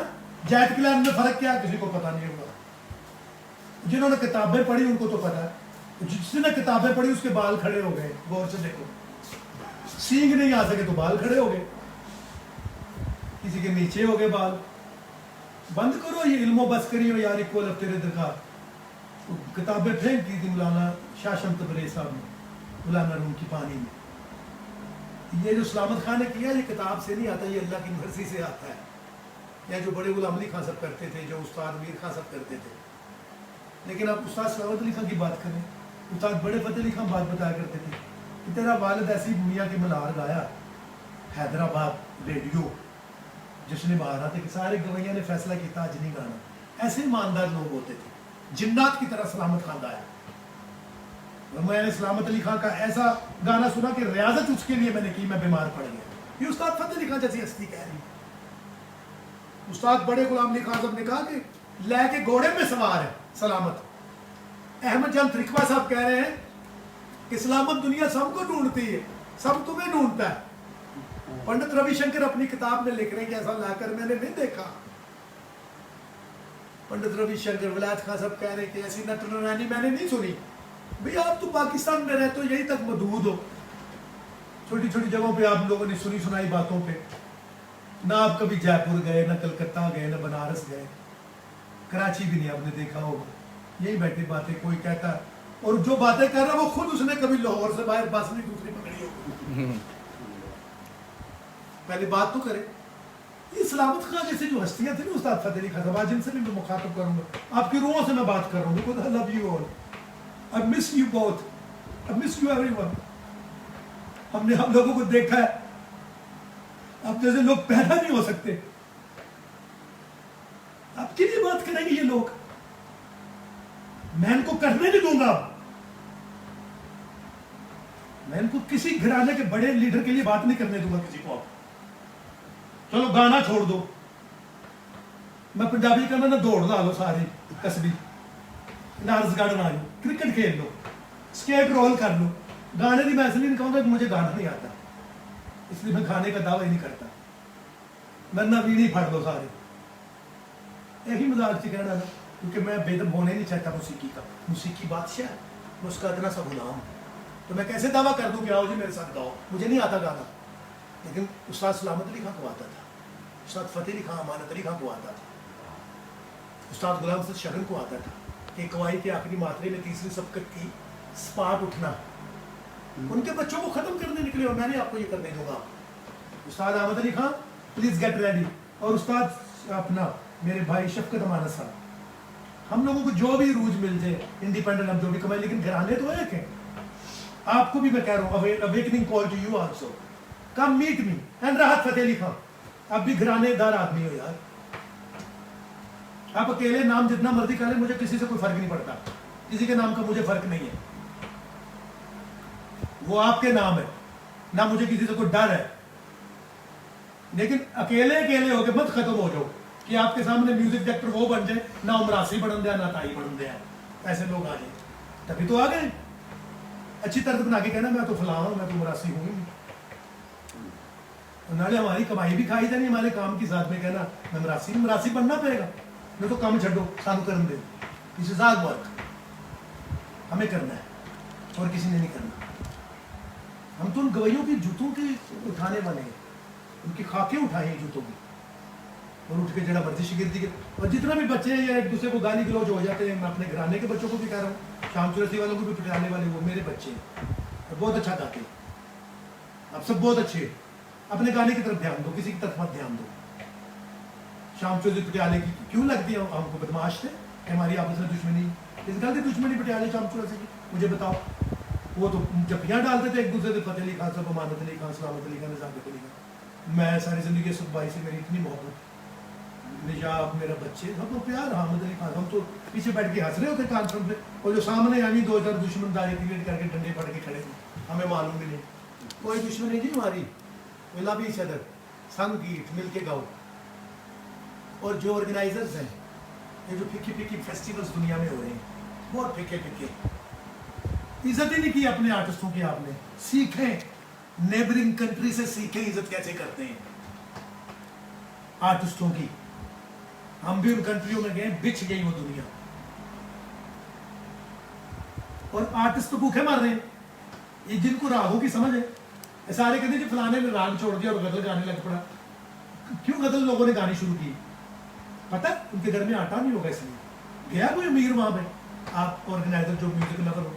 جیٹ کلین میں فرق کیا ہے؟ کسی کو پتا نہیں ہوگا. جنہوں نے کتابیں پڑھی ان کو تو پتا ہے. جس نے کتابیں پڑھی اس کے بال کھڑے ہو گئے. غور سے دیکھو، سینگ نہیں آ سکے تو بال کھڑے ہو گئے، کسی کے نیچے ہو گئے بال. بند کرو یہ علم و بس کری ہو یار، اکول اب تیرے درگاہ. کتابیں پھینک دی تھی مولانا شاہ شمس تبریز صاحب نے مولانا روم کی پانی میں. یہ جو سلامت خان نے کیا یہ کتاب سے نہیں آتا، یہ اللہ کی مرضی سے آتا ہے. یا جو بڑے غلام علی خان صاحب کرتے تھے، جو استاد میر خان صاحب کرتے تھے. لیکن آپ استاد سلامت علی خان کی بات کریں، استاد بڑے فتح علی خان بات بتایا کرتے تھے کہ تیرا والد ایسی میاں کے ملار گایا حیدرآباد ریڈیو جشن بہارات کہ سارے گویاں نے فیصلہ کیا آج نہیں گانا. ایسے ایماندار لوگ ہوتے تھے، جنات کی طرح سلامت خان گایا. اور میں نے سلامت علی خان کا ایسا گانا سنا کہ ریاضت اس کے لیے میں نے کی، میں بیمار پڑ گیا. یہ استاد فتح علی خان جیسی ہستی کہہ رہی. استاد بڑے غلام علی خان صاحب نے کہا کہ لے کے گھوڑے میں سوار ہے سلامت. احمد جان ترکوا صاحب کہہ رہے ہیں کہ سلامت دنیا سب کو ڈھونڈتی ہے، سب تمہیں ڈھونڈتا ہے. پنڈت روی شنکر اپنی کتاب میں لکھ رہے ہیں کہ ایسا لا کر میں نے نہیں دیکھا. پنڈت روی شنکر، ولایت خان صاحب کہہ رہے ہیں کہ ایسی نٹ نرانی میں نے نہیں سنی. بھئی آپ تو پاکستان میں رہتے ہو، یہی تک محدود ہو. چھوٹی چھوٹی جگہوں پہ آپ لوگوں نے سنی سنائی باتوں پہ، نہ آپ کبھی جے پور گئے، نہ کلکتہ گئے، نہ بنارس گئے، کراچی بھی نہیں آپ نے دیکھا ہوگا. یہی بیٹھی باتیں کوئی کہتا ہے، اور جو باتیں کر رہا ہے وہ خود اس نے کبھی لاہور سے باہر بس نہیں دوسری پکڑی ہوگی. پہلے بات تو کرے. یہ سلامت خان جیسے جو ہستیاں تھیں نا استاد فتح علی خان صاحب، جن سے بھی میں مخاطب کروں گا، آپ کی روحوں سے میں بات کر رہا ہوں. Because I love you all, I miss you both, I miss you everyone. ہم نے ہم لوگوں کو دیکھا ہے، اب جیسے لوگ پیدا نہیں ہو سکتے. آپ کے لیے بات کریں گے یہ لوگ؟ میں ان کو کرنے نہیں دوں گا. میں ان کو کسی گھرانے کے بڑے لیڈر کے لیے بات نہیں کرنے دوں گا کسی کو. چلو گانا چھوڑ دو, میں پنجابی کرنا نہ دوڑ لا لو ساری قصبی, نارس گارڈن آ جاؤ, کرکٹ کھیل لو, اسکیٹ رول کر لو. گانے کی میں ایسے نہیں کہوں گا کہ مجھے گانا نہیں آتا, اس لیے میں گانے کا دعویٰ ہی نہیں کرتا. میں نوینی پھڑ لو سارے, یہی مزاق سے کہنا تھا, کیونکہ میں بے دم ہونے نہیں چاہتا موسیقی کا. موسیقی بادشاہ, میں اس کا اتنا سا غلام ہوں. تو میں کیسے دعویٰ کر دوں کہ آؤ جی میرے ساتھ گاؤ, مجھے نہیں آتا گانا. لیکن استاد سلامت علی خان کو آتا تھا, استاد فتح علی خان, امانت علی خان کو آتا تھا, استاد غلام حسن شگن کو آتا تھا کہ قوائی کے آخری ماترے میں تیسری سبقت کی سپاٹ اٹھنا. ان کے بچوں کو ختم کرنے نکلے اور میں نے آپ کو یہ کرنے دوں گا. استاد Ahmad Ali Khan please get ready, اور استاد اپنا میرے بھائی شفقت امانت صاحب, ہم لوگوں کو جو بھی روج مل جائے انڈیپینڈنٹ ہم جو بھی کمائے, لیکن گھرانے تو ایک ہیں. آپ کو بھی میں کہہ رہا ہوں, awakening call to you also, come meet me. And Rahat Fateh Ali Khan, آپ بھی گھرانے دار آدمی ہو یار. آپ اکیلے نام جتنا مرضی کریں, مجھے کسی سے کوئی فرق نہیں پڑتا, کسی کے نام کا مجھے فرق نہیں ہے. وہ آپ کے نام ہے, نہ مجھے کسی سے کوئی ڈر ہے. لیکن اکیلے ہو کے مت ختم ہو جاؤ کہ آپ کے سامنے میوزک ڈائریکٹر وہ بن جائے, نہ عمراسی بن دیا نہ تائی بن دیا, ایسے لوگ آ جائیں. تبھی تو آ گئے. اچھی طرح بنا کے کہنا میں تو فلاں ہوں, میں تو عمراسی ہوں. نالے ہماری کمائی بھی کھائی جانی, ہمارے کام کی ذات میں کہنا میں عمراسی بننا پڑے گا. میں تو کام چھڈو, سانو کرن دے. اس ذات ورک ہمیں کرنا ہے اور کسی نے نہیں کرنا. ہم تو ان گویوں کی جوتوں کے اٹھانے والے ہیں, ان کی خاکیں اٹھائیں ہیں جوتوں کی, اور اٹھ کے جڑا مرضی شگردی کے. اور جتنا بھی بچے ہیں یا ایک دوسرے کو گالی گلوچ ہو جاتے ہیں, میں اپنے گھرانے کے بچوں کو بھی کہہ رہا ہوں, شام چورسی والوں کو بھی پٹانے والے وہ میرے بچے ہیں, اور بہت اچھا گاتے ہیں. آپ سب بہت اچھے, اپنے گانے کی طرف دھیان دو, کسی کی طرف مت دھیان دو. شام چورسی پٹیالے کی کیوں لگتی ہے ہم کو بدماش تھے کہ ہماری آپس میں دشمنی, اس گل کی دشمنی پٹیالے شام چورسی کی مجھے بتاؤ. وہ تو جپیاں ڈالتے تھے ایک دوسرے سے, فتح علی خان صاحب, امانت علی خان, سلامت علی خان, نظامت علی خان. میں ساری زندگی اسد بھائی سے میری اتنی محبت, نجاب میرا بچے, ہم تو پیار. حامد علی خان, ہم تو پیچھے بیٹھ کے ہنس رہے ہوتے کانفرنس میں, اور جو سامنے آئی 2000 دشمن داری کریٹ کر کے ڈنڈے پڑ کے کھڑے تھے, ہمیں معلوم بھی نہیں. کوئی دشمنی نہیں ہماری, وی لو ایچ ادر, سنگ گیت مل کے گاؤ. اور جو آرگنائزرز ہیں, یہ جو پھکی فیسٹیولز دنیا میں ہو رہے ہیں, بہت پھکے, عزت ہی نہیں کی اپنے آرٹسٹوں کی. آپ نے سیکھیں, نیبرنگ کنٹری سے سیکھیں عزت کیسے کرتے ہیں آرٹسٹوں کی. ہم بھی ان کنٹریوں میں گئے, بچ گئی وہ دنیا, اور آرٹسٹ تو بھوکے مر رہے ہیں. یہ جن کو راگوں کی سمجھ ہے, سارے کہتے ہیں جی فلانے نے راگ چھوڑ دیا اور غزل گانے لگ پڑا. کیوں غزل لوگوں نے گانی شروع کی؟ پتہ ان کے گھر میں آٹا نہیں ہوگا, اس لیے گیا کوئی امیر وہاں پہ. آپ آرگنائزر جو میوزک لور ہو,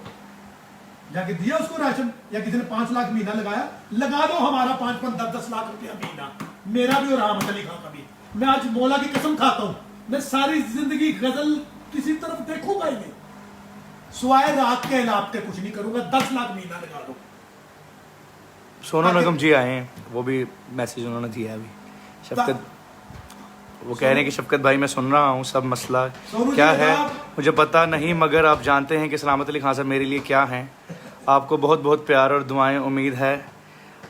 جا کے دیا اس کو راشن, یا کسی نے 5 لاکھ مہینہ لگایا, لگا دو ہمارا 5-10 لاکھ روپیہ مہینہ, میرا بھی اور احمد علی خان کا بھی. میں آج مولا کی قسم کھاتا ہوں, میں ساری زندگی غزل کسی طرف دیکھوں گا ہی نہیں, سوائے رات کے علاق کے کچھ نہیں کروں گا. 10 لاکھ مہینہ لگا دو. سونو نگم جی آئے ہیں, وہ بھی میسج انہوں نے دیا ہے ابھی. شفقت وہ کہہ رہے ہیں کہ شفقت بھائی میں سن رہا ہوں, سب مسئلہ کیا ہے مجھے پتا نہیں, مگر آپ جانتے ہیں کہ سلامت علی خان صاحب میرے لیے کیا ہیں. آپ کو بہت بہت پیار اور دعائیں, امید ہے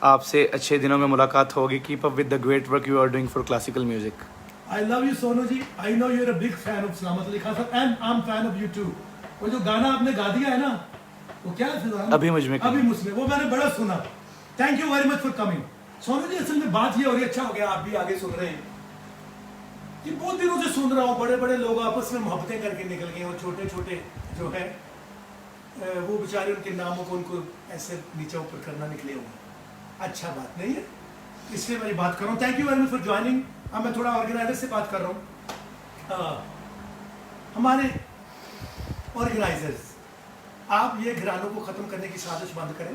آپ سے اچھے دنوں میں ملاقات ہوگی. Keep up with the great work you are doing for classical music. I love you Sonu ji, I know you're a big fan of سلامت علی خان صاحب, and I'm fan of you too. وہ جو گانا آپ نے گا دیا ہے نا, وہ کیا ہے, ابھی مجھ میں, وہ میں نے بڑا سنا. Thank you very much for coming. Sonu ji اصل میں بات یہ ہو رہی ہے, اچھا ہو گیا آپ بھی آگے سن رہے ہیں. کہ بہت دنوں سے سن رہا ہوں, بڑے بڑے لوگ آپس میں محبتیں کر کے نکل گئے, اور چھوٹے چھوٹے جو ہے وہ بیچارے ان کے ناموں کو ان کو ایسے نیچے اوپر کرنا نکلے ہوئے. اچھا بات نہیں ہے, اس لیے میں بات کر رہا ہوں. Thank you very much for joining. اب میں تھوڑا آرگنائزر سے بات کر رہا ہوں. ہمارے آرگنائزرز, آپ یہ گھرانوں کو ختم کرنے کی سازش بند کریں,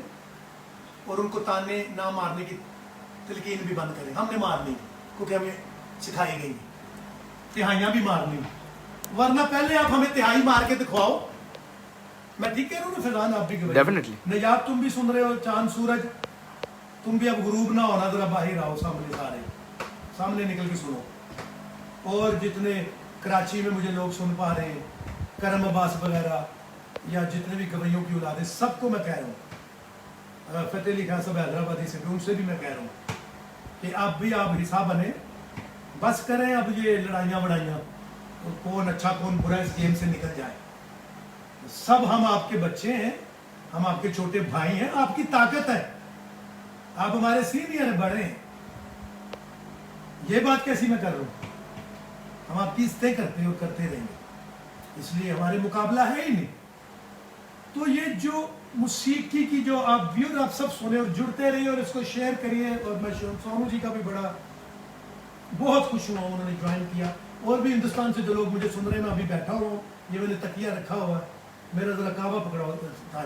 اور ان کو تانے نہ مارنے کی تلقین بھی بند کریں. ہم نے مارنی کیونکہ ہمیں سکھائی گئی, تہائیاں بھی مارنی, ورنہ پہلے آپ ہمیں تہائی مار کے دکھواؤ. میں ٹھیک کہہ رہا ہوں نا فیضان, آپ بھی ڈیفینیٹلی. نجاب تم بھی سن رہے ہو, چاند سورج تم بھی اب غروب نہ ہونا, ذرا باہر آؤ, سامنے سارے سامنے نکل کے سنو. اور جتنے کراچی میں مجھے لوگ سن پا رہے ہیں, کرم عباس وغیرہ, یا جتنے بھی گویوں کی اولاد ہیں, سب کو میں کہہ رہا ہوں فتح علی خان صاحب حیدرآبادی سے بھی، ان سے بھی میں کہہ رہا ہوں کہ اب بھی آپ حصہ بنے، بس کریں اب یہ لڑائیاں وڑائیاں، کون اچھا کون برا اس گیم سے نکل جائے. سب ہم آپ کے بچے ہیں، ہم آپ کے چھوٹے بھائی ہیں، آپ کی طاقت ہے، آپ ہمارے سینئر ہیں، بڑے ہیں. یہ بات کیسی میں کر رہا ہوں؟ ہم آپ کی عزتیں کرتے ہیں اور کرتے رہیں گے، اس لیے ہمارے مقابلہ ہے ہی نہیں. تو یہ جو موسیقی کی جو آپ ویو آپ سب سنیں اور جڑتے رہیے اور اس کو شیئر کریے. اور میں سونو جی کا بھی بڑا بہت خوش ہوا، انہوں نے جوائن کیا. اور بھی ہندوستان سے جو لوگ مجھے سن رہے ہیں، میں ابھی بیٹھا ہوا ہوں، یہ میں نے تکیہ رکھا ہوا ہے، میرا ذرا کعبہ پکڑا ہوا.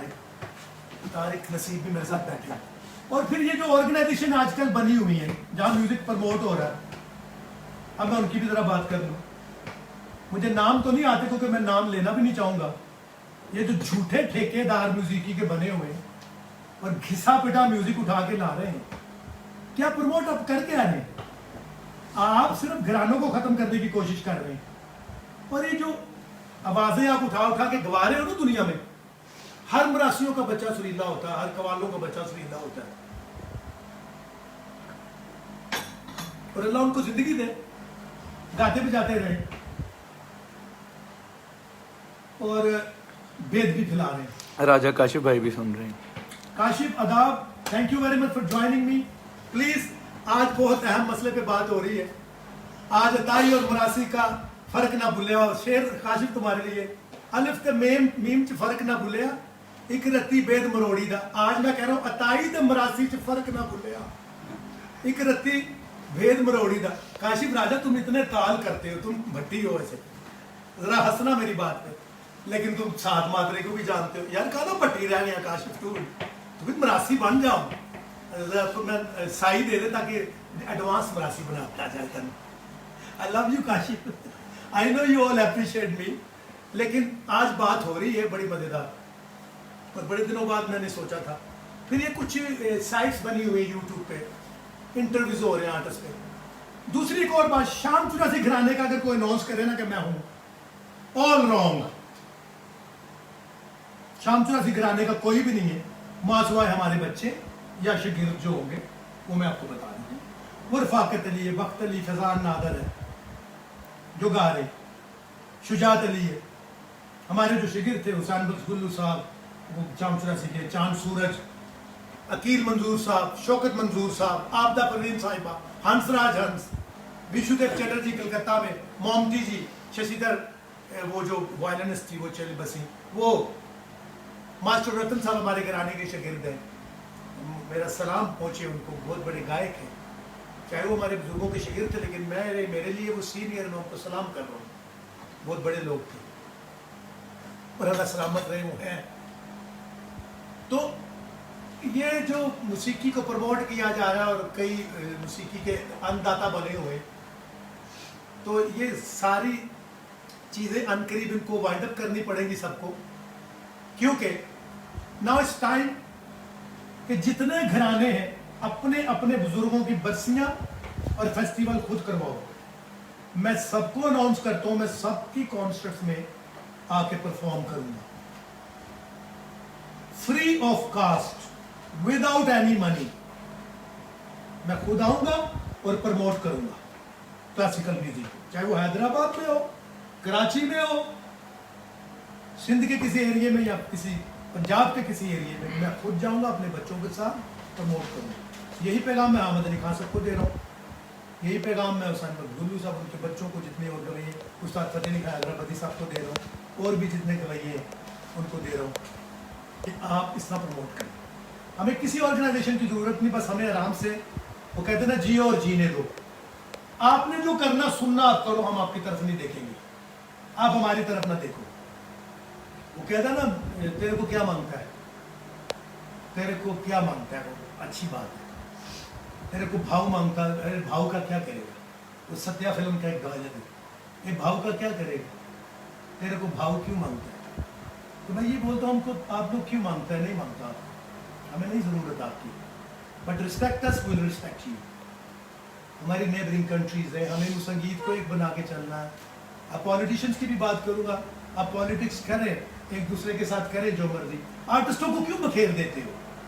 طارق نصیب بھی میرے ساتھ بیٹھے ہیں. اور پھر یہ جو آرگنائزیشن آج کل بنی ہوئی ہے جہاں میوزک پروموٹ ہو رہا ہے، اب میں ان کی بھی ذرا بات کر لوں. مجھے نام تو نہیں آتے کیونکہ میں نام لینا بھی نہیں چاہوں گا. یہ جو جھوٹے ٹھیکے دار موسیقی کے بنے ہوئے ہیں اور گھسا پٹا میوزک اٹھا کے لا رہے ہیں، کیا پروموٹ آپ کر کے آ رہے ہیں؟ آپ صرف گھرانوں کو ختم کرنے کی کوشش کر رہے ہیں. اور یہ جو آوازیں آپ اٹھا اٹھا کے گوا رہے ہو نا دنیا میں، ہر مراسیوں کا بچہ سریلا ہوتا ہے، ہر قوالوں کا بچہ سریلا ہوتا ہے. اور اللہ ان کو زندگی دے، گاتے بجاتے رہے اور بید بھی پھیلا رہے ہیں. راجہ کاشف بھائی بھی سن رہے ہیں. کاشف آداب، thank you very much for joining me. Please آج بہت اہم مسئلے پہ بات ہو رہی ہے. آج عطائی اور مراسی کا فرق نہ بھولیا. شیر کاشف تمہارے لیے، الف تے میم چ فرق نہ بھولیا، ایک رتی بید مروڑی دا. آج میں کہہ رہا ہوں عطائی تے مراسی چ فرق نہ بھولیا، ایک رتی بید مروڑی دا. کاشف راجہ تم اتنے تال کرتے ہو، تم بھٹی ہو ایسے، ذرا ہنسنا میری بات پہ، لیکن تم سات ماترے کو بھی جانتے ہو. یار کہا نا بھٹی رہ گیا کاشف، تو بھی مراسی بن جاؤ. میں سائی دے دے تاکہ ایڈوانس مراسی بناتا جائے کرنا. I love you Kashif. I know you all appreciate me. لیکن آج بات ہو رہی ہے بڑی مزیدار، اور بڑے دنوں بعد میں نے سوچا تھا. پھر یہ کچھ سائٹس بنی ہوئی یوٹیوب پہ، انٹرویوز ہو رہے ہیں آرٹسٹ پہ. دوسری ایک اور بات، شام چوراسی گھرانے کا اگر کوئی اناؤنس کرے نا کہ میں ہوں، all wrong. شام چوراسی گھرانے کا کوئی بھی نہیں ہے، ماسوائے ہمارے بچے یا شاگرد جو ہوں گے وہ میں آپ کو بتا دوں گا. وہ رفاقت علی ہے، وقت علی، فضان نادر ہے جو گا رہے، شجاعت علی ہے. ہمارے جو شاگرد تھے حسین بخش صاحب وہ شام چوراسی کے، چاند سورج، عقیل منظور صاحب، شوکت منظور صاحب، آبدہ پروین صاحبہ، ہنس راج ہنس، وشودیو چٹرجی کلکتہ میں، مومتی جی، ششیدر وہ جو وائلنسٹ تھی وہ چلی بسی، وہ ماسٹر رتن صاحب ہمارے گھرانے کے شاگرد ہیں. میرا سلام پہنچے ان کو، بہت بڑے گائک ہیں، چاہے وہ ہمارے بزرگوں کے شاگرد تھے لیکن میرے لیے وہ سینئر، میں ان کو سلام کر رہا ہوں. بہت بڑے لوگ تھے اور اللہ سلامت رہے وہ ہیں. تو یہ جو موسیقی کو پروموٹ کیا جا رہا ہے اور کئی موسیقی کے انداتا بنے ہوئے، تو یہ ساری چیزیں ان قریب ان کو وائنڈ اپ کرنی پڑیں گی سب کو، کیونکہ ناؤ اٹس ٹائم کہ جتنے گھرانے ہیں اپنے اپنے بزرگوں کی برسیاں اور فیسٹیول خود کرواؤ. میں سب کو اناؤنس کرتا ہوں، میں سب کی کانسرٹس میں آ کے پرفارم کروں گا free of cost, without any money. میں خود آؤں گا اور پروموٹ کروں گا کلاسیکل میوزک، چاہے وہ حیدرآباد میں ہو، کراچی میں ہو، سندھ کے کسی ایریے میں یا کسی پنجاب کے کسی ایریے میں. میں خود جاؤں گا اپنے بچوں کے ساتھ پروموٹ کروں گا. یہی پیغام میں احمد علی خان صاحب کو دے رہا ہوں، یہی پیغام میں حسین بخش صاحب ان کے بچوں کو جتنے اور گویے، استاد فتح علی خان حیدرآبادی صاحب کو دے رہا ہوں، اور بھی جتنے گویے ہیں ان کو دے رہا ہوں کہ آپ اس طرح پروموٹ کریں. ہمیں کسی آرگنائزیشن کی ضرورت نہیں، بس ہمیں آرام سے، وہ کہتے ہیں نا جیو اور جینے دو. آپ نے جو کرنا سننا آپ کرو، ہم آپ کی طرف نہیں دیکھیں گے، آپ ہماری طرف نہ دیکھو. وہ کہتا ہے نا تیرے کو کیا مانگتا ہے، تیرے کو کیا مانگتا ہے، وہ اچھی بات ہے. تیرے کو بھاؤ مانگتا ہے، ارے بھاؤ کا کیا کرے گا. وہ ستیہ فلم کا ایک گانا ہے، یہ بھاؤ کا کیا کرے گا، تیرے کو بھاؤ کیوں مانگتا ہے. تو میں یہ بولتا ہوں ہم کو، آپ لوگ کیوں مانگتا ہے، نہیں مانگتا، ہمیں نہیں ضرورت آپ کی، but respect us will respect you. ہماری نیبرنگ کنٹریز ہیں، ہمیں اس سنگیت کو ایک بنا کے چلنا ہے. اب پولیٹیشنس کی بھی بات کروں گا، آپ پالیٹکس کریں، ایک دوسرے کے ساتھ کریں جو مرضی. آرٹسٹوں کو کیوں بکھیر دیتے ہو،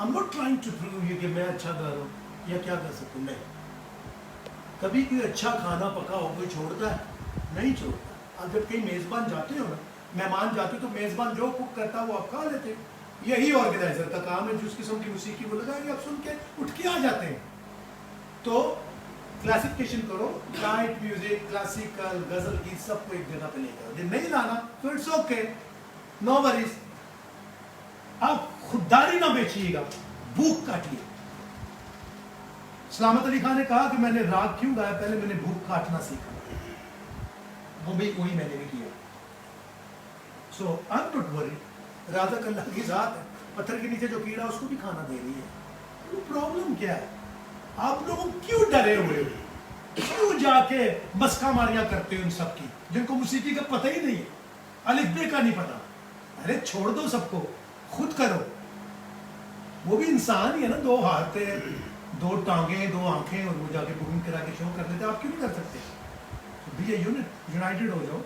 I'm not trying to prove you کہ میں اچھا گا رہا ہوں یا کیا کر سکتا ہوں. نہیں, کبھی کوئی اچھا کھانا پکا ہو کوئی چھوڑتا ہے؟ نہیں چھوڑتا. آپ جب کہیں میزبان جاتے ہو نا, مہمان جاتے ہو تو میزبان جو کوک کرتا ہے وہ آپ کھا لیتے ہیں. یہی آرگنائزر کا کام ہے, جس قسم کی موسیقی وہ لگائیں گے آپ سن کے اٹھ کے آ جاتے ہیں. تو کلاسیفیکیشن کرو, لائٹ میوزک, کلاسیکل, غزل کی, سب کو ایک جگہ پہ لے کر نہیں لانا تو اٹس اوکے, نو وریز. آپ خودداری نہ بیچیے گا, بھوک کاٹیے. سلامت علی خان نے کہا کہ میں نے راگ کیوں گایا, پہلے میں نے بھوک کاٹنا سیکھا. وہ بھی وہی میں نے بھی کیا. سو آئی ایم ناٹ ورried, رازق اللہ کی ذات ہے, پتھر کے نیچے جو کیڑا اس کو بھی کھانا دے رہی ہے. وہ پرابلم کیا ہے؟ آپ لوگ کیوں ڈرے ہوئے ہو, کیوں جا کے مسکا ماریاں کرتے ہو ان سب کی جن کو موسیقی کا پتہ ہی نہیں ہے, الف بے کا نہیں پتا. ارے چھوڑ دو سب کو, خود کرو. وہ بھی انسان ہی ہے نا, 2 ہاتھ, 2 ٹانگیں, 2 آنکھیں, اور وہ جا کے گھوم کرا کے شو کر لیتے. آپ کیوں نہیں کر سکتے؟ بھی یہ یونائٹڈ ہو جاؤ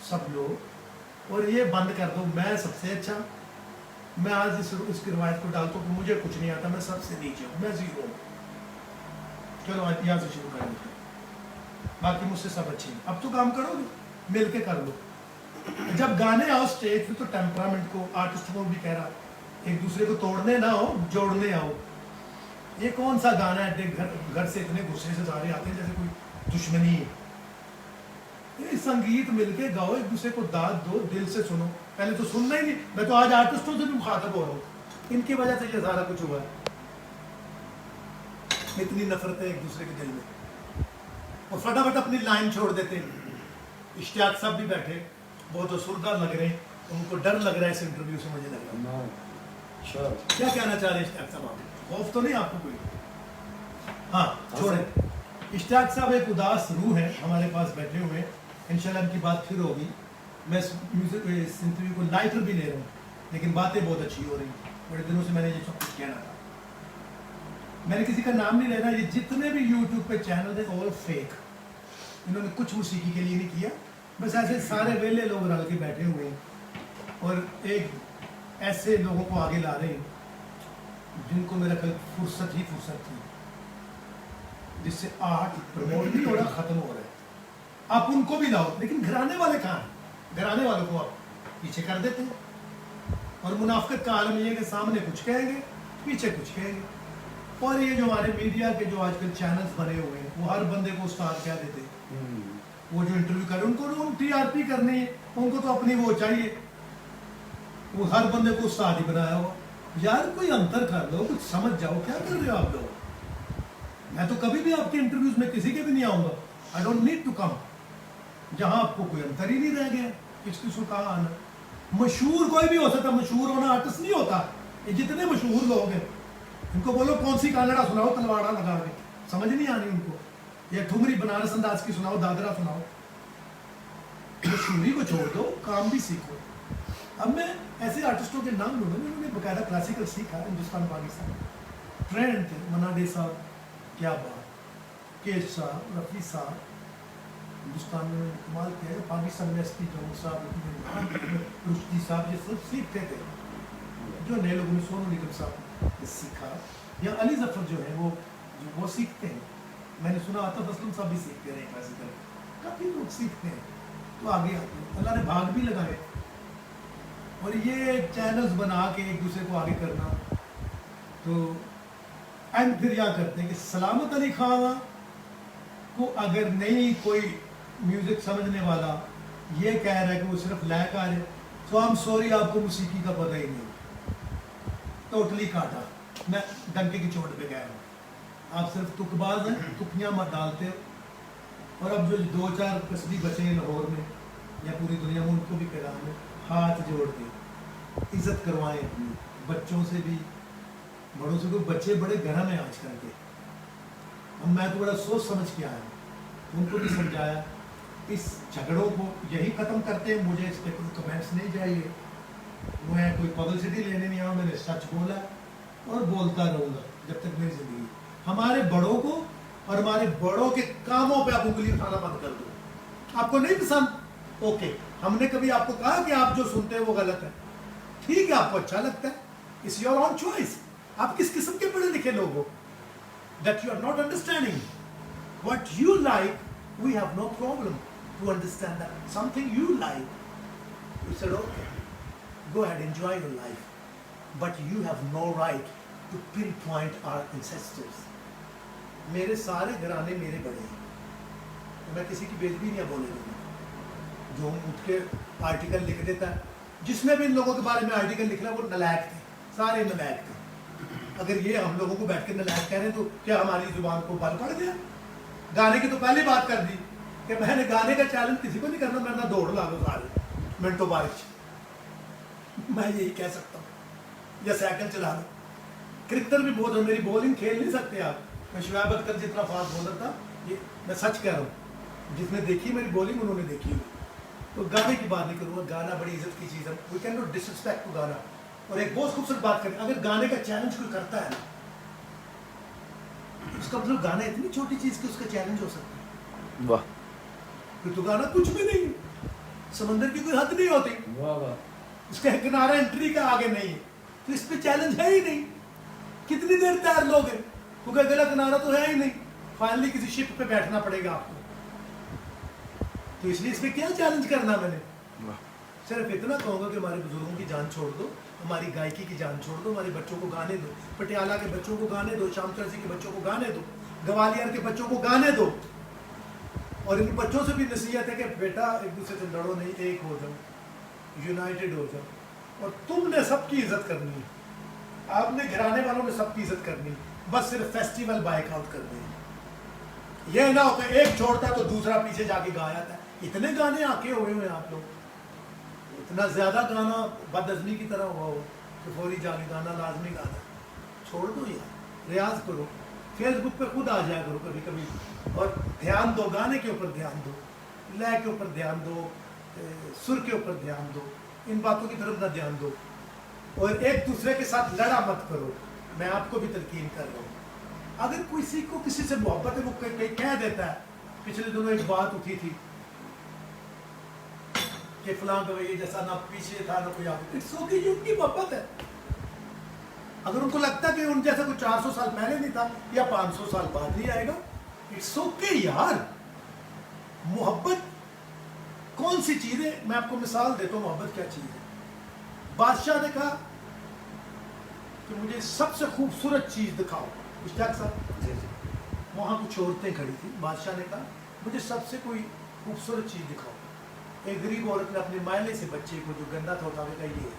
سب لوگ, اور یہ بند کر دو میں سب سے اچھا. میں آج اس کی روایت کو ڈالتا ہوں کہ مجھے کچھ نہیں آتا, میں سب سے نیچے ہوں, میں زیرو ہوں. چلو آج یہاں سے شروع کر لیتے ہیں, باقی مجھ سے سب اچھے ہیں. اب تو کام کرو گے, مل کے کر لو. جب گانے آؤ اسٹیج پہ تو ٹیمپرامنٹ کو, آرٹسٹ کو بھی کہہ رہا, ایک دوسرے کو توڑنے نہ ہو, جوڑنے آؤ. یہ کون سا گانا ہے گھر سے اتنے غصے سے سارے آتے ہیں جیسے کوئی دشمنی ہے. یہ سنگیت مل کے گاؤ, ایک دوسرے کو داد دو, دل سے سنو. پہلے تو سننا ہی نہیں, میں تو آج آرٹسٹوں سے بھی مخاطب ہو رہا ہوں, ان کی وجہ سے یہ سارا کچھ ہوا ہے. اتنی نفرت ہے ایک دوسرے کے دل میں, اور فٹافٹ اپنی لائن چھوڑ دیتے ہیں. اشتیاق صاحب بھی بیٹھے, بہت افسردہ لگ رہے ہیں, ان کو ڈر لگ رہا ہے اس انٹرویو سے. مجھے لگ رہا ہے کیا کہنا چاہ رہے ہیں اشتیاق صاحب؟ آپ خوف تو نہیں آپ کو کوئی؟ ہاں چھوڑیں. اشتیاق صاحب ایک اداس روح ہے, ہمارے پاس بیٹھے ہوئے ہیں. انشاءاللہ ان کی بات پھر ہوگی. میں اس انٹرویو کو لائٹر بھی لے رہا ہوں, لیکن باتیں بہت اچھی ہو رہی ہیں. بڑے دنوں سے میں نے یہ سب کچھ کہنا تھا. میں نے کسی کا نام نہیں لینا, یہ جتنے بھی یوٹیوب پہ چینل ہیں آل فیک. انہوں نے کچھ موسیقی کے لیے نہیں کیا, بس ایسے سارے ویلے لوگ رل کے بیٹھے ہوئے ہیں, اور ایک ایسے لوگوں کو آگے لا رہے ہیں جن کو میرا خیال فرصت ہی فرصت تھی, جس سے آرٹ پروموٹ بھی ہو رہا, ختم ہو رہا ہے. آپ ان کو بھی لاؤ, لیکن گھرانے والے کہاں ہیں؟ گھرانے والوں کو آپ پیچھے کر دیتے ہیں, اور منافقت کا عالم یہ ہے کہ سامنے کچھ کہیں گے, پیچھے کچھ کہیں گے. اور یہ جو ہمارے میڈیا کے جو آج کل چینلز بنے ہوئے ہیں, وہ ہر بندے کو استاد کیا دیتے ہیں. وہ جو انٹرویو کر رہے ہیں ان کو TRP کرنی ہے, ان کو تو اپنی وہ چاہیے, وہ ہر بندے کو استاد ہی بنایا ہوا. یار کوئی انتر کر لو, کچھ سمجھ جاؤ, کیا کر رہے ہو آپ لوگ؟ میں تو کبھی بھی آپ کے انٹرویوز میں کسی کے بھی نہیں آؤں گا. I don't need to come. جہاں آپ کو کوئی انتر ہی نہیں رہ گیا, کس کو کہاں آنا. مشہور کوئی بھی ہو سکتا, مشہور ہونا آرٹسٹ نہیں ہوتا. یہ جتنے مشہور لوگ ہیں ان کو بولو کون سی کانڑا سناؤ تلواڑا لگا کے, سمجھ نہیں آنی ان کو. یا ٹھمری بنارس انداز کی سناؤ, دادرا سناؤ. مشہوری کو چھوڑ دو, کام بھی سیکھو. اب میں ایسے آرٹسٹوں کے نام لوں گا جنہوں نے باقاعدہ کلاسیکل سیکھا, ہندوستان پاکستان ٹرینڈ تھے. منادے صاحب, کیا بات, کیش صاحب, رفیع صاحب, ہندوستان میں کمال کیا ہے. پاکستان میں SP جون صاحب, رشدی صاحب, یہ سب سیکھتے تھے. جو نئے لوگوں نے سونو نگم صاحب سیکھا, یا علی ظفر جو ہے وہ سیکھتے ہیں. میں نے سنا آتا اسلم صاحب بھی سیکھتے رہے کلاسیکل, کافی لوگ سیکھتے ہیں تو آگے آتے ہیں. اللہ نے بھاگ بھی لگائے, اور یہ چینلز بنا کے ایک دوسرے کو آگے کرنا. تو اینڈ پھر کیا کرتے ہیں کہ سلامت علی خان کو اگر نہیں کوئی میوزک سمجھنے والا یہ کہہ رہا ہے کہ وہ صرف لے کا ہے, تو I'm sorry, آپ کو موسیقی کا پتہ ہی نہیں. ٹوٹلی کاٹا, میں ڈنکے کی چوٹ پہ گیا ہوں. آپ صرف تک باز ہیں, تکیاں مت ڈالتے ہو. اور اب جو 2-4 قصبی بچے ہیں لاہور میں یا پوری دنیا میں, ان کو بھی پیغام ہے, ہاتھ جوڑ کے عزت کروائیں اپنی, بچوں سے بھی, بڑوں سے. کوئی بچے بڑے گرم ہیں آج کل کے. اب میں تو بڑا سوچ سمجھ کے آیا, ان کو بھی سمجھایا. اس جھگڑوں کو یہی ختم کرتے ہیں. مجھے اس پہ کوئی کمنٹس نہیں چاہیے, میں کوئی پبلسٹی لینے نہیں آؤں. میں نے سچ بولا اور بولتا رہوں گا جب تک میری زندگی. ہمارے بڑوں کو اور ہمارے بڑوں کے کاموں پہ آپ انگلی اٹھانا بند کر دو. آپ کو نہیں پسند, اوکے, ہم نے کبھی آپ کو کہا کہ آپ جو سنتے ہیں وہ غلط ہے. ٹھیک ہے, آپ کو اچھا لگتا ہے, اٹس یور اون چوائس. آپ کس قسم کے پڑھے لکھے لوگ ہو that you are not understanding what you like. We have no problem to understand that something you like. You said, okay, go ahead, enjoy your life, but you have no right to pinpoint our ancestors. میرے سارے گھرانے میرے بڑے ہیں, میں کسی کی بےعزتی نہیں بولے دوں گا. جو اٹھ کے آرٹیکل لکھ دیتا ہے, جس میں بھی ان لوگوں کے بارے میں آرٹیکل لکھ رہا ہے وہ نلائق تھے, سارے نلائق تھے. اگر یہ ہم لوگوں کو بیٹھ کے نلائق کہہ رہے ہیں تو کیا ہماری زبان کو بل پڑ گیا؟ گانے کی تو پہلے بات کر دی کہ میں نے گانے کا چیلنج کسی کو نہیں کرنا, میں نہ دوڑ لا دو سارے منٹوں بارش, میں یہی کہہ سکتا ہوں, یا سائیکل چلا دو. کرکٹر بھی بہت ہے, میری بولنگ کھیل نہیں سکتے آپ. میں شعیب اختر جتنا فاسٹ بولر تھا, یہ میں سچ کہہ رہا ہوں, جس نے دیکھی میری بولنگ انہوں نے دیکھی ہوئی. تو گانے کی بات نہیں کروں گا, گانا بڑی عزت کی چیز ہے, we can not disrespect to گانا. اور ایک بہت خوبصورت بات کریں, اگر گانے کا چیلنج کوئی کرتا ہے نا, اس کا مطلب گانا اتنی چھوٹی چیز کہ اس کا چیلنج ہو سکتا ہے. واہ, پھر تو گانا کچھ بھی نہیں, سمندر کی کوئی حد نہیں ہوتی, اس کا کنارہ انٹری کا آگے نہیں ہے, تو اس پہ چیلنج ہے ہی نہیں. کتنی دیر تیر لوگ ہیں, کیونکہ اگلا کنارہ تو ہے ہی نہیں, فائنلی کسی شپ پہ بیٹھنا پڑے گا آپ کو. تو اس لیے اس پہ کیا چیلنج کرنا میں نے. صرف اتنا کہوں گا کہ ہمارے بزرگوں کی جان چھوڑ دو, ہماری گائکی کی جان چھوڑ دو, ہمارے بچوں کو گانے دو, پٹیالہ کے بچوں کو گانے دو, شام چرسی کے بچوں کو گانے دو, گوالیار کے بچوں کو گانے دو. اور ان بچوں سے بھی نصیحت ہے کہ بیٹا ایک دوسرے سے لڑو نہیں, ایک ہو جاؤ, یونائٹڈ ہو جاؤ. اور تم نے سب کی عزت کرنی ہے, آپ نے گھرانے والوں نے سب کی عزت کرنی ہے, بس صرف فیسٹیول بائک آؤٹ کرنے ہیں. یہ نہ ہو کہ ایک چھوڑتا ہے تو دوسرا پیچھے جا کے گایا تھا. اتنے گانے آکے ہوئے ہوئے آپ لوگ, اتنا زیادہ گانا بدعزمی کی طرح ہوا ہو کہ فوری جا کے گانا لازمی گانا. چھوڑ دو یار, ریاض کرو, فیس بک پہ خود آ جایا کرو کبھی کبھی, اور دھیان دو گانے کے اوپر, دھیان دو لے کے اوپر, دھیان دو سر کے اوپر, دھیان دو ان باتوں کی طرف نہ دھیان دو. اور ایک دوسرے کے ساتھ لڑا مت کرو. میں آپ کو بھی تلقین کر رہا ہوں, اگر کسی کو کسی سے محبت ہے وہ کہیں کہہ دیتا ہے. پچھلے دنوں ایک بات اٹھی تھی کہ فلاں کا یہ جیسا نہ پیچھے تھا نہ کوئی آگے, اٹس اوکے, یہ ان کی محبت ہے. اگر ان کو لگتا ہے کہ ان جیسا کوئی 400 سال پہلے نہیں تھا یا 500 سال بعد نہیں آئے گا, اٹس اوکے یار. محبت کون سی چیز ہے؟ میں آپ کو مثال دیتا ہوں محبت کیا چیز ہے. بادشاہ نے کہا کہ مجھے سب سے خوبصورت چیز دکھاؤ. اشتیاق صاحب, وہاں کچھ عورتیں کھڑی تھیں. بادشاہ نے کہا مجھے سب سے کوئی خوبصورت چیز دکھاؤ. ایک غریب عورت نے اپنے مائلے سے بچے کو جو گندا تھا اٹھا کے کہا یہ ہے.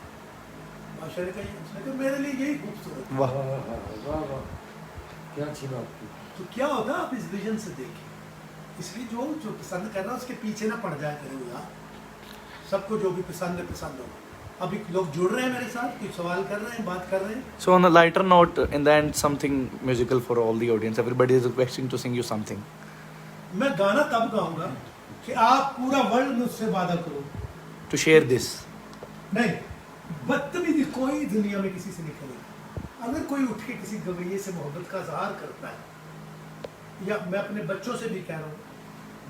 بادشاہ نے کہا, اس نے کہا میرے لیے یہی خوبصورت. واہ واہ واہ, کیا اچھی بات کی. تو کیا ہوگا آپ اس ویژن سے دیکھیں. اس لیے جو پسند کر رہا ہے اس کے پیچھے نہ پڑ جایا کرے یار. سب کو جو بھی پسند ہے پسند ہوگا. ابھی لوگ جڑ رہے ہیں میرے ساتھ, کوئی سوال کر رہے ہیں, بات کر رہے ہیں. So on a lighter note, in the end, something musical for all the audience. Everybody is requesting to sing you something. میں گانا تب گاؤں گا کہ آپ پورا ورلڈ مجھ سے وعدہ کرو. To share this. نہیں, بدتمیزی کوئی دنیا میں کسی سے نہیں کرے گا. اگر کوئی اٹھ کے کسی گویے سے محبت کا اظہار کرتا ہے, یا میں اپنے بچوں سے بھی کہہ رہا ہوں,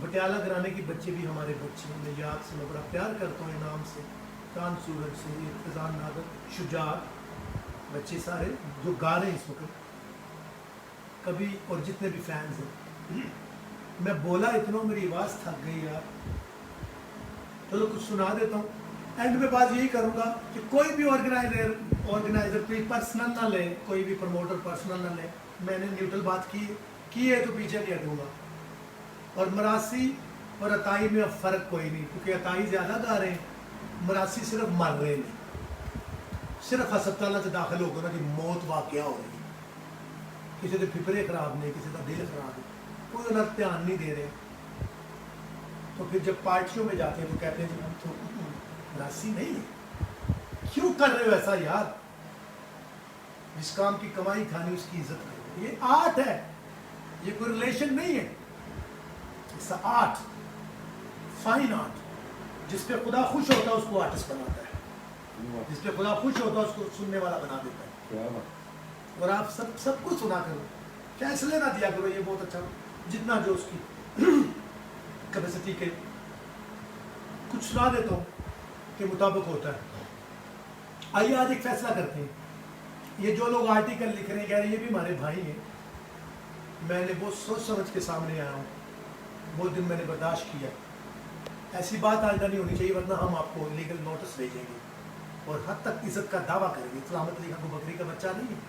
بٹیالہ گھرانے کے بچے بھی ہمارے بچے ہیں, میں یاد سے میں بڑا پیار کرتا ہوں انعام سے, کان سورج سے, ارتضان نادر, شجاعت, بچے سارے جو گا رہے ہیں اس وقت کبھی, اور جتنے بھی فینز ہیں. میں بولا اتنا, میری آواز تھک گئی یار. چلو کچھ سنا دیتا ہوں. اینڈ میں بات یہی کروں گا کہ کوئی بھی آرگنائزر کوئی پرسنل نہ لے, کوئی بھی پروموٹر پرسنل نہ لے. میں نے نیوٹرل بات کی ہے تو پیچھے نہیں ہٹوں گا. اور مراسی اور عطائی میں اب فرق کوئی نہیں, کیونکہ عطائی زیادہ گا رہے ہیں, مراسی صرف مر رہے ہیں. صرف ہسپتال سے داخل ہو کر کہ موت واقعہ ہو رہی ہے. کسی کے پھپھڑے خراب نہیں, کسی کا دل خراب ہے, کوئی انہیں دھیان نہیں دے رہے. تو پھر جب پارٹیوں میں جاتے ہیں تو کہتے ہیں ہم تو مراسی نہیں ہے. کیوں کر رہے ہو ایسا یار؟ جس کام کی کمائی کھانی اس کی عزت کرو. یہ آرٹ ہے, یہ کوئی ریلیشن نہیں ہے. It's art, fine art. جس پہ خدا خوش ہوتا ہے اس کو آرٹسٹ بناتا ہے, جس پہ خدا خوش ہوتا ہے اس کو سننے والا بنا دیتا ہے. اور آپ سب کو سنا کرو, فیصلے نہ دیا کرو. یہ بہت اچھا, جتنا جو اس کی کیپیسٹی کے. کچھ سنا دیتا ہوں کے مطابق ہوتا ہے. آئیے آج ایک فیصلہ کرتے ہیں. یہ جو لوگ آرٹیکل لکھ رہے ہیں کہہ رہے ہیں یہ بھی ہمارے بھائی ہیں، میں نے بہت سوچ سمجھ کے سامنے آیا ہوں، وہ دن میں نے برداشت کیا. ایسی بات آئندہ نہیں ہونی چاہیے ورنہ ہم آپ کو لیگل نوٹس بھیجیں گے اور حد تک عزت کا دعویٰ کریں گے. سلامت علی خان کو بکری کا بچہ نہیں ہے،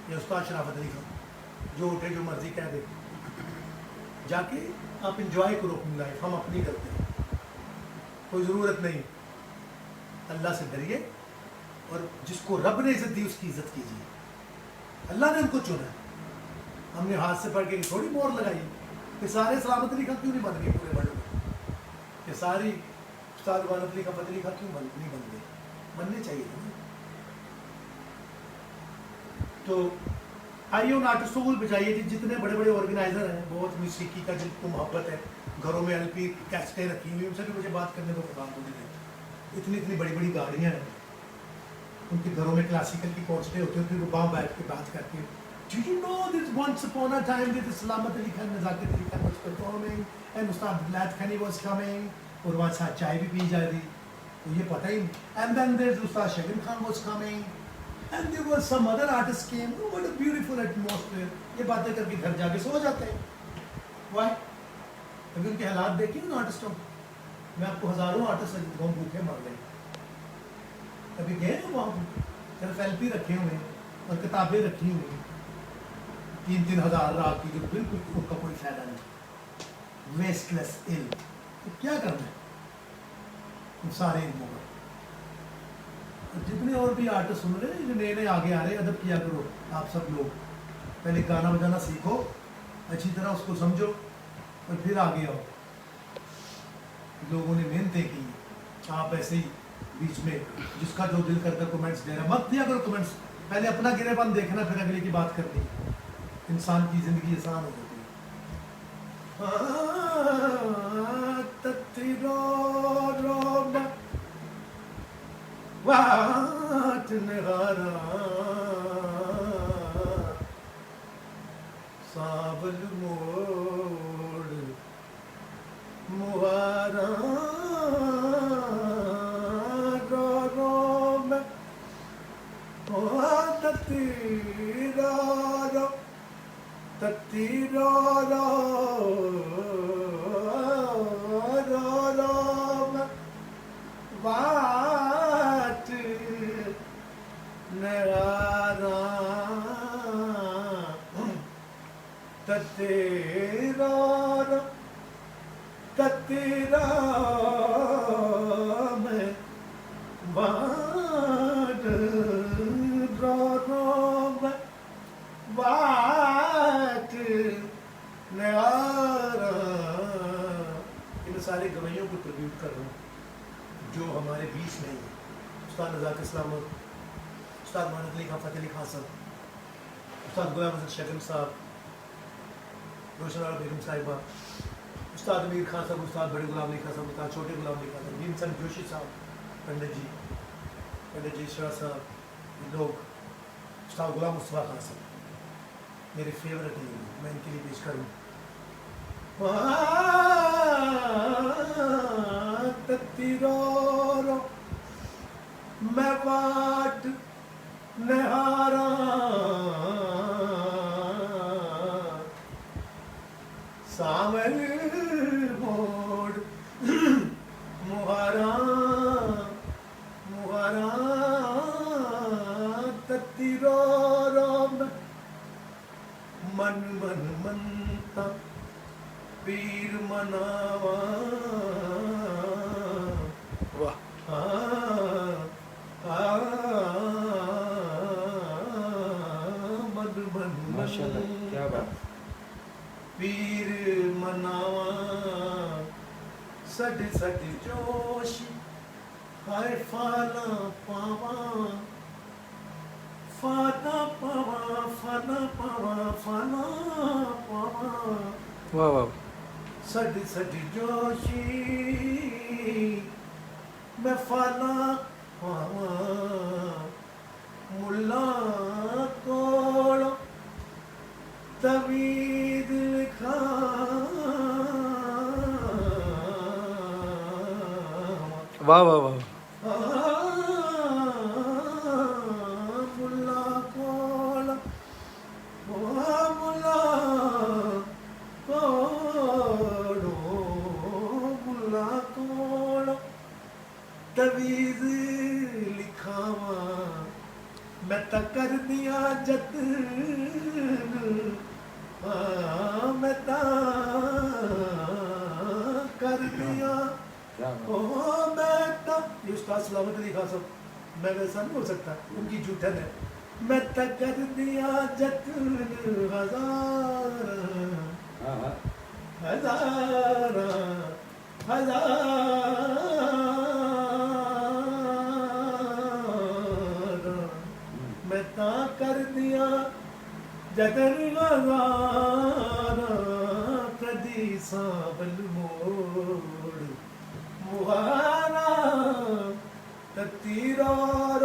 یہ استاد شرافت علی خان جو اٹھے جو مرضی کہہ دے. جا کے آپ انجوائے کرو اپنی لائف، ہم اپنی کرتے ہیں، کوئی ضرورت نہیں. اللہ سے ڈریے اور جس کو رب نے عزت دی اس کی عزت کیجیے. اللہ نے ان کو چنا ہے، ہم نے ہاتھ سے پڑھ کے تھوڑی مور لگائی کہ سارے سلامت علی خان کیوں نہیں بن گئے پورے ورلڈ میں، کہ ساری استاد غالب علی خان فتح علی خان کیوں نہیں بن گئے، بننے چاہیے تھے. تو آئیے ان آرٹسٹوں کو بچائیے کہ جتنے بڑے بڑے آرگنائزر ہیں، بہت موسیقی کا جن کو محبت ہے، گھروں میں LP کیسٹیں رکھی ہوئی، ان سے بھی مجھے بات کرنے کو فقام ہونے دیں. اتنی اتنی بڑی بڑی گاڑیاں ہیں، ان کے گھروں میں کلاسیکل کی کانسرٹیں ہوتے ہیں، پھر وہ باہر بیٹھ کے بات کرتے ہیں. Do you know that once upon a time that Salamat Ali Khan, Nazakat Ali Khan was performing and Ustad Bilal Khani was coming اور وہاں ساتھ چائے بھی پی جا رہی، تو یہ پتہ ہی نہیں. And then there's Ustad Shagan Khan was coming and there was some other artists came. Oh, what a beautiful atmosphere. یہ باتیں کر کے گھر جا کے سو جاتے ہیں. Why؟ ابھی ان کے حالات دیکھیں ان آرٹسٹوں. میں آپ کو ہزاروں آرٹسٹ ہیں بھوکے مر گئے. ابھی گئے ہیں وہاں صرف LP رکھے ہوئے اور کتابیں رکھی ہوئی 3,000 رات کی جو بالکل ان کا کوئی فائدہ نہیں. ویسٹ لیس علم. تو کیا کرنا ہے ان سارے علموں کا؟ جتنے اور بھی آرٹسٹ سن رہے ہیں جو نئے نئے آگے آ رہے ہیں، ادب کیا کرو آپ سب لوگ. پہلے گانا بجانا سیکھو، اچھی طرح اس کو سمجھو اور پھر آگے آؤ. لوگوں نے محنتیں کی، آپ ایسے ہی بیچ میں جس کا جو دل کرتا کمنٹس دے رہا مت دیا کرو کمنٹس. پہلے اپنا گرے پن دیکھنا پھر اگلے کی بات کرنی. انسان کی زندگی آسان ہو جاتی ہے. سابل موڑ موارا رو رو میں تیرا رو تیرا رو رو رو میں بات نرارا تیرا رو تیرا میں بات رو رو میں بات نرارا. ان سارے گویوں کو ٹریبیوٹ کر رہا ہوں جو ہمارے بیچ میں ہیں. استاد نزاکت سلامت، استاد مانت علی خان فتح علی خان صاحب، استاد غلام حسن شگن صاحب، روشن آرا بیگم صاحبہ، استاد امیر خان صاحب، استاد بڑے غلام علی خان صاحب، استاد چھوٹے غلام علی خان صاحب، بھیم جوشی صاحب، پنڈت جی شاہ صاحب، لوگ، استاد غلام مصطفیٰ خان صاحب میرے فیورٹ ہیں. میں ان کے لیے پیش کروں تیرو میں واٹ نہارا سامل موڑ مہارا مہارا تیرو رو من من منتا پیر مناوا. واہ من من ماشاءاللہ کیا بات. پیر مناوا سڈ سڈ جوش ہائے فانا پاوا فانا پاوا فانا پاوا فانا پاوا. واہ واہ. سڈ سڈ جوشی میں فانا پاوا ملا کوڑ توید لکھا واہ واہ واہ. ملا تا کر دیا جتن میں تا کر دیا کیا او میں تا یہ استاد سلامت علی خان صاحب میں ویسا نہیں ہو سکتا ان کی جھوٹن ہے میں تا کر دیا جتن ہزار ہزار ہزار میں تا کر دیا جتن ہزار کدی سابل موڑ مہارا تیرار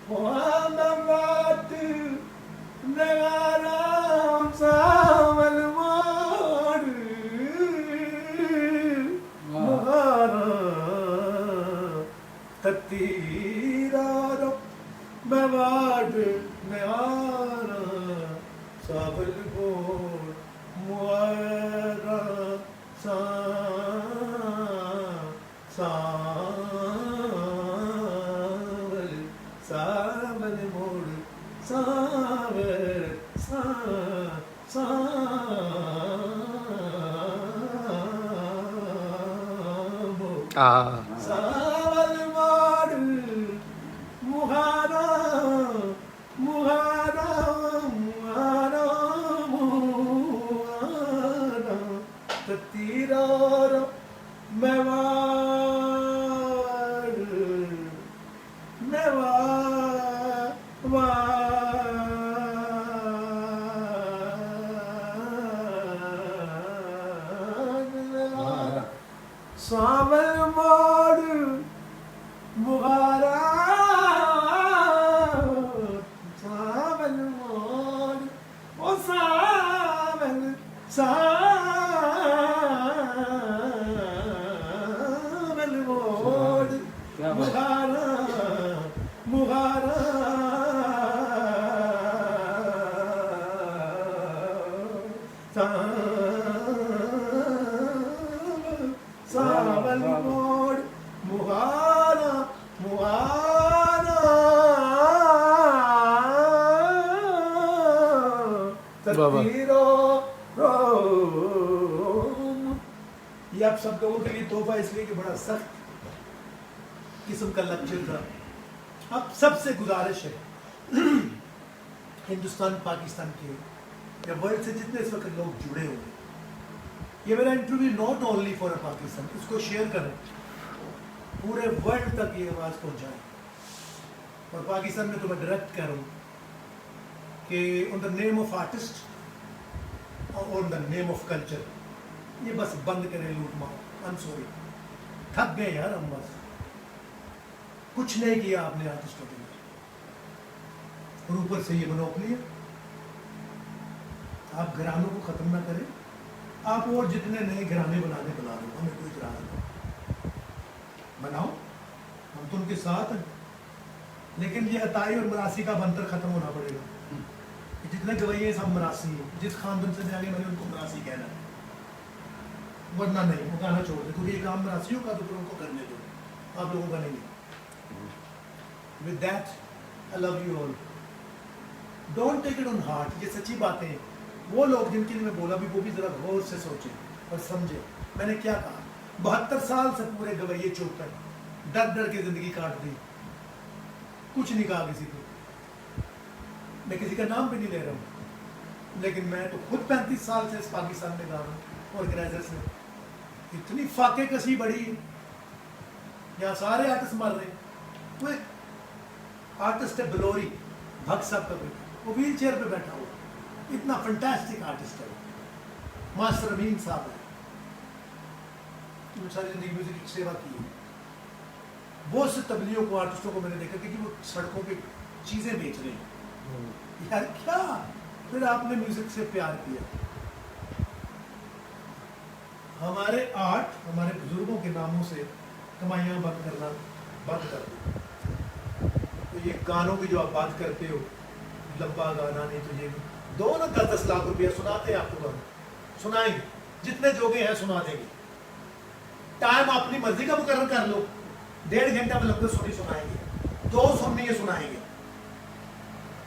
مہانا بات نگارام سابل موڑ مہارا تیرار بواڈ نگارا سابل موڑ مہارا سابل موڑ سابل موڑ مہارا مہارا مہارا مہارا تیرار میواڑ سابل موڑ مغارا سابل موڑ او سابل سابل موڑ مغارا مغارا سابل موڑ مغارا مغارا تکبیرو روم یہ آپ سب لوگوں کے لیے تحفہ اس لیے کہ بڑا سخت قسم کا لیکچر تھا. اب سب سے گزارش ہے ہندوستان پاکستان کے یا ورلڈ سے جتنے اس وقت لوگ جڑے ہوئے یہ میرا interview not only for Pakistan اس کو شیئر کریں پورے ورلڈ تک یہ آواز پہنچائیں اور پاکستان میں تو میں ڈائریکٹ کہہ رہا ہوں کہ آن دا نیم آف آرٹسٹ اور آن دا نیم آف کلچر یہ بس بند کریں لوٹ مار. آئی ایم سوری تھک گئے یار ہم بس کچھ نہیں کیا آپ نے آرٹسٹوں کے لیے اور اوپر سے یہ منوپلی ہے. آپ گھرانوں کو ختم نہ کریں آپ اور جتنے نئے گھرانے بنا دو ہمیں کوئی اعتراض نہیں بناؤ ہم تو ان کے ساتھ ہیں لیکن یہ عطائی اور مراسی کا بنتر ختم ہونا پڑے گا کہ جتنے گویے سب مراسی ہیں جس خاندان سے جانے میں نے ان کو مراسی کہنا ہے ورنہ نہیں وہ گانا چھوڑ دیں کیونکہ یہ کام مراسیوں کا تو پھر ان کو کرنے دو آپ لوگوں کا نہیں. With that, I love you all. Don't take it on heart. یہ سچی باتیں ہیں. وہ لوگ جن کے لیے میں بولا بھی وہ بھی ذرا غور سے سوچیں اور سمجھیں میں نے کیا کہا. 72 سال سے پورے گویے چوپ کر ڈر ڈر کے زندگی کاٹ دی کچھ نہیں کہا کسی کو. میں کسی کا نام بھی نہیں لے رہا ہوں لیکن میں تو خود 35 سال سے اس پاکستان میں گا رہا ہوں آرگنائزر سے اتنی فاقے کسی بڑی یہاں سارے آرٹسٹ مر رہے ہیں. وہ آرٹسٹ ہے بلوری بھگت صاحب کا بیٹا وہ ویل چیئر پہ بیٹھا ہوا اتنا فنٹاسٹک آرٹسٹ ہے. ماسٹر امین صاحب ہے ساری زندگی میوزک کی سیوا کی ہے. بہت سے تبلیغوں کو آرٹسٹوں کو میں نے دیکھا کہ وہ سڑکوں پہ چیزیں بیچ رہے ہیں. یار کیا پھر آپ نے میوزک سے پیار کیا. ہمارے آرٹ ہمارے بزرگوں کے ناموں سے کمائیاں بند کرنا بند کر دو. تو یہ گانوں کی جو آپ بات کرتے ہو لمبا گانا نہیں تو یہ دو نا 10-10 لاکھ روپیہ سناتے ہیں آپ کو گانا سنائیں گے جتنے جوگے ہیں سنا دیں گے. ٹائم اپنی مرضی کا مقرر کر لو 1.5 گھنٹہ میں لمبے سنی سنائیں گے 2 سننی ہے سنائیں گے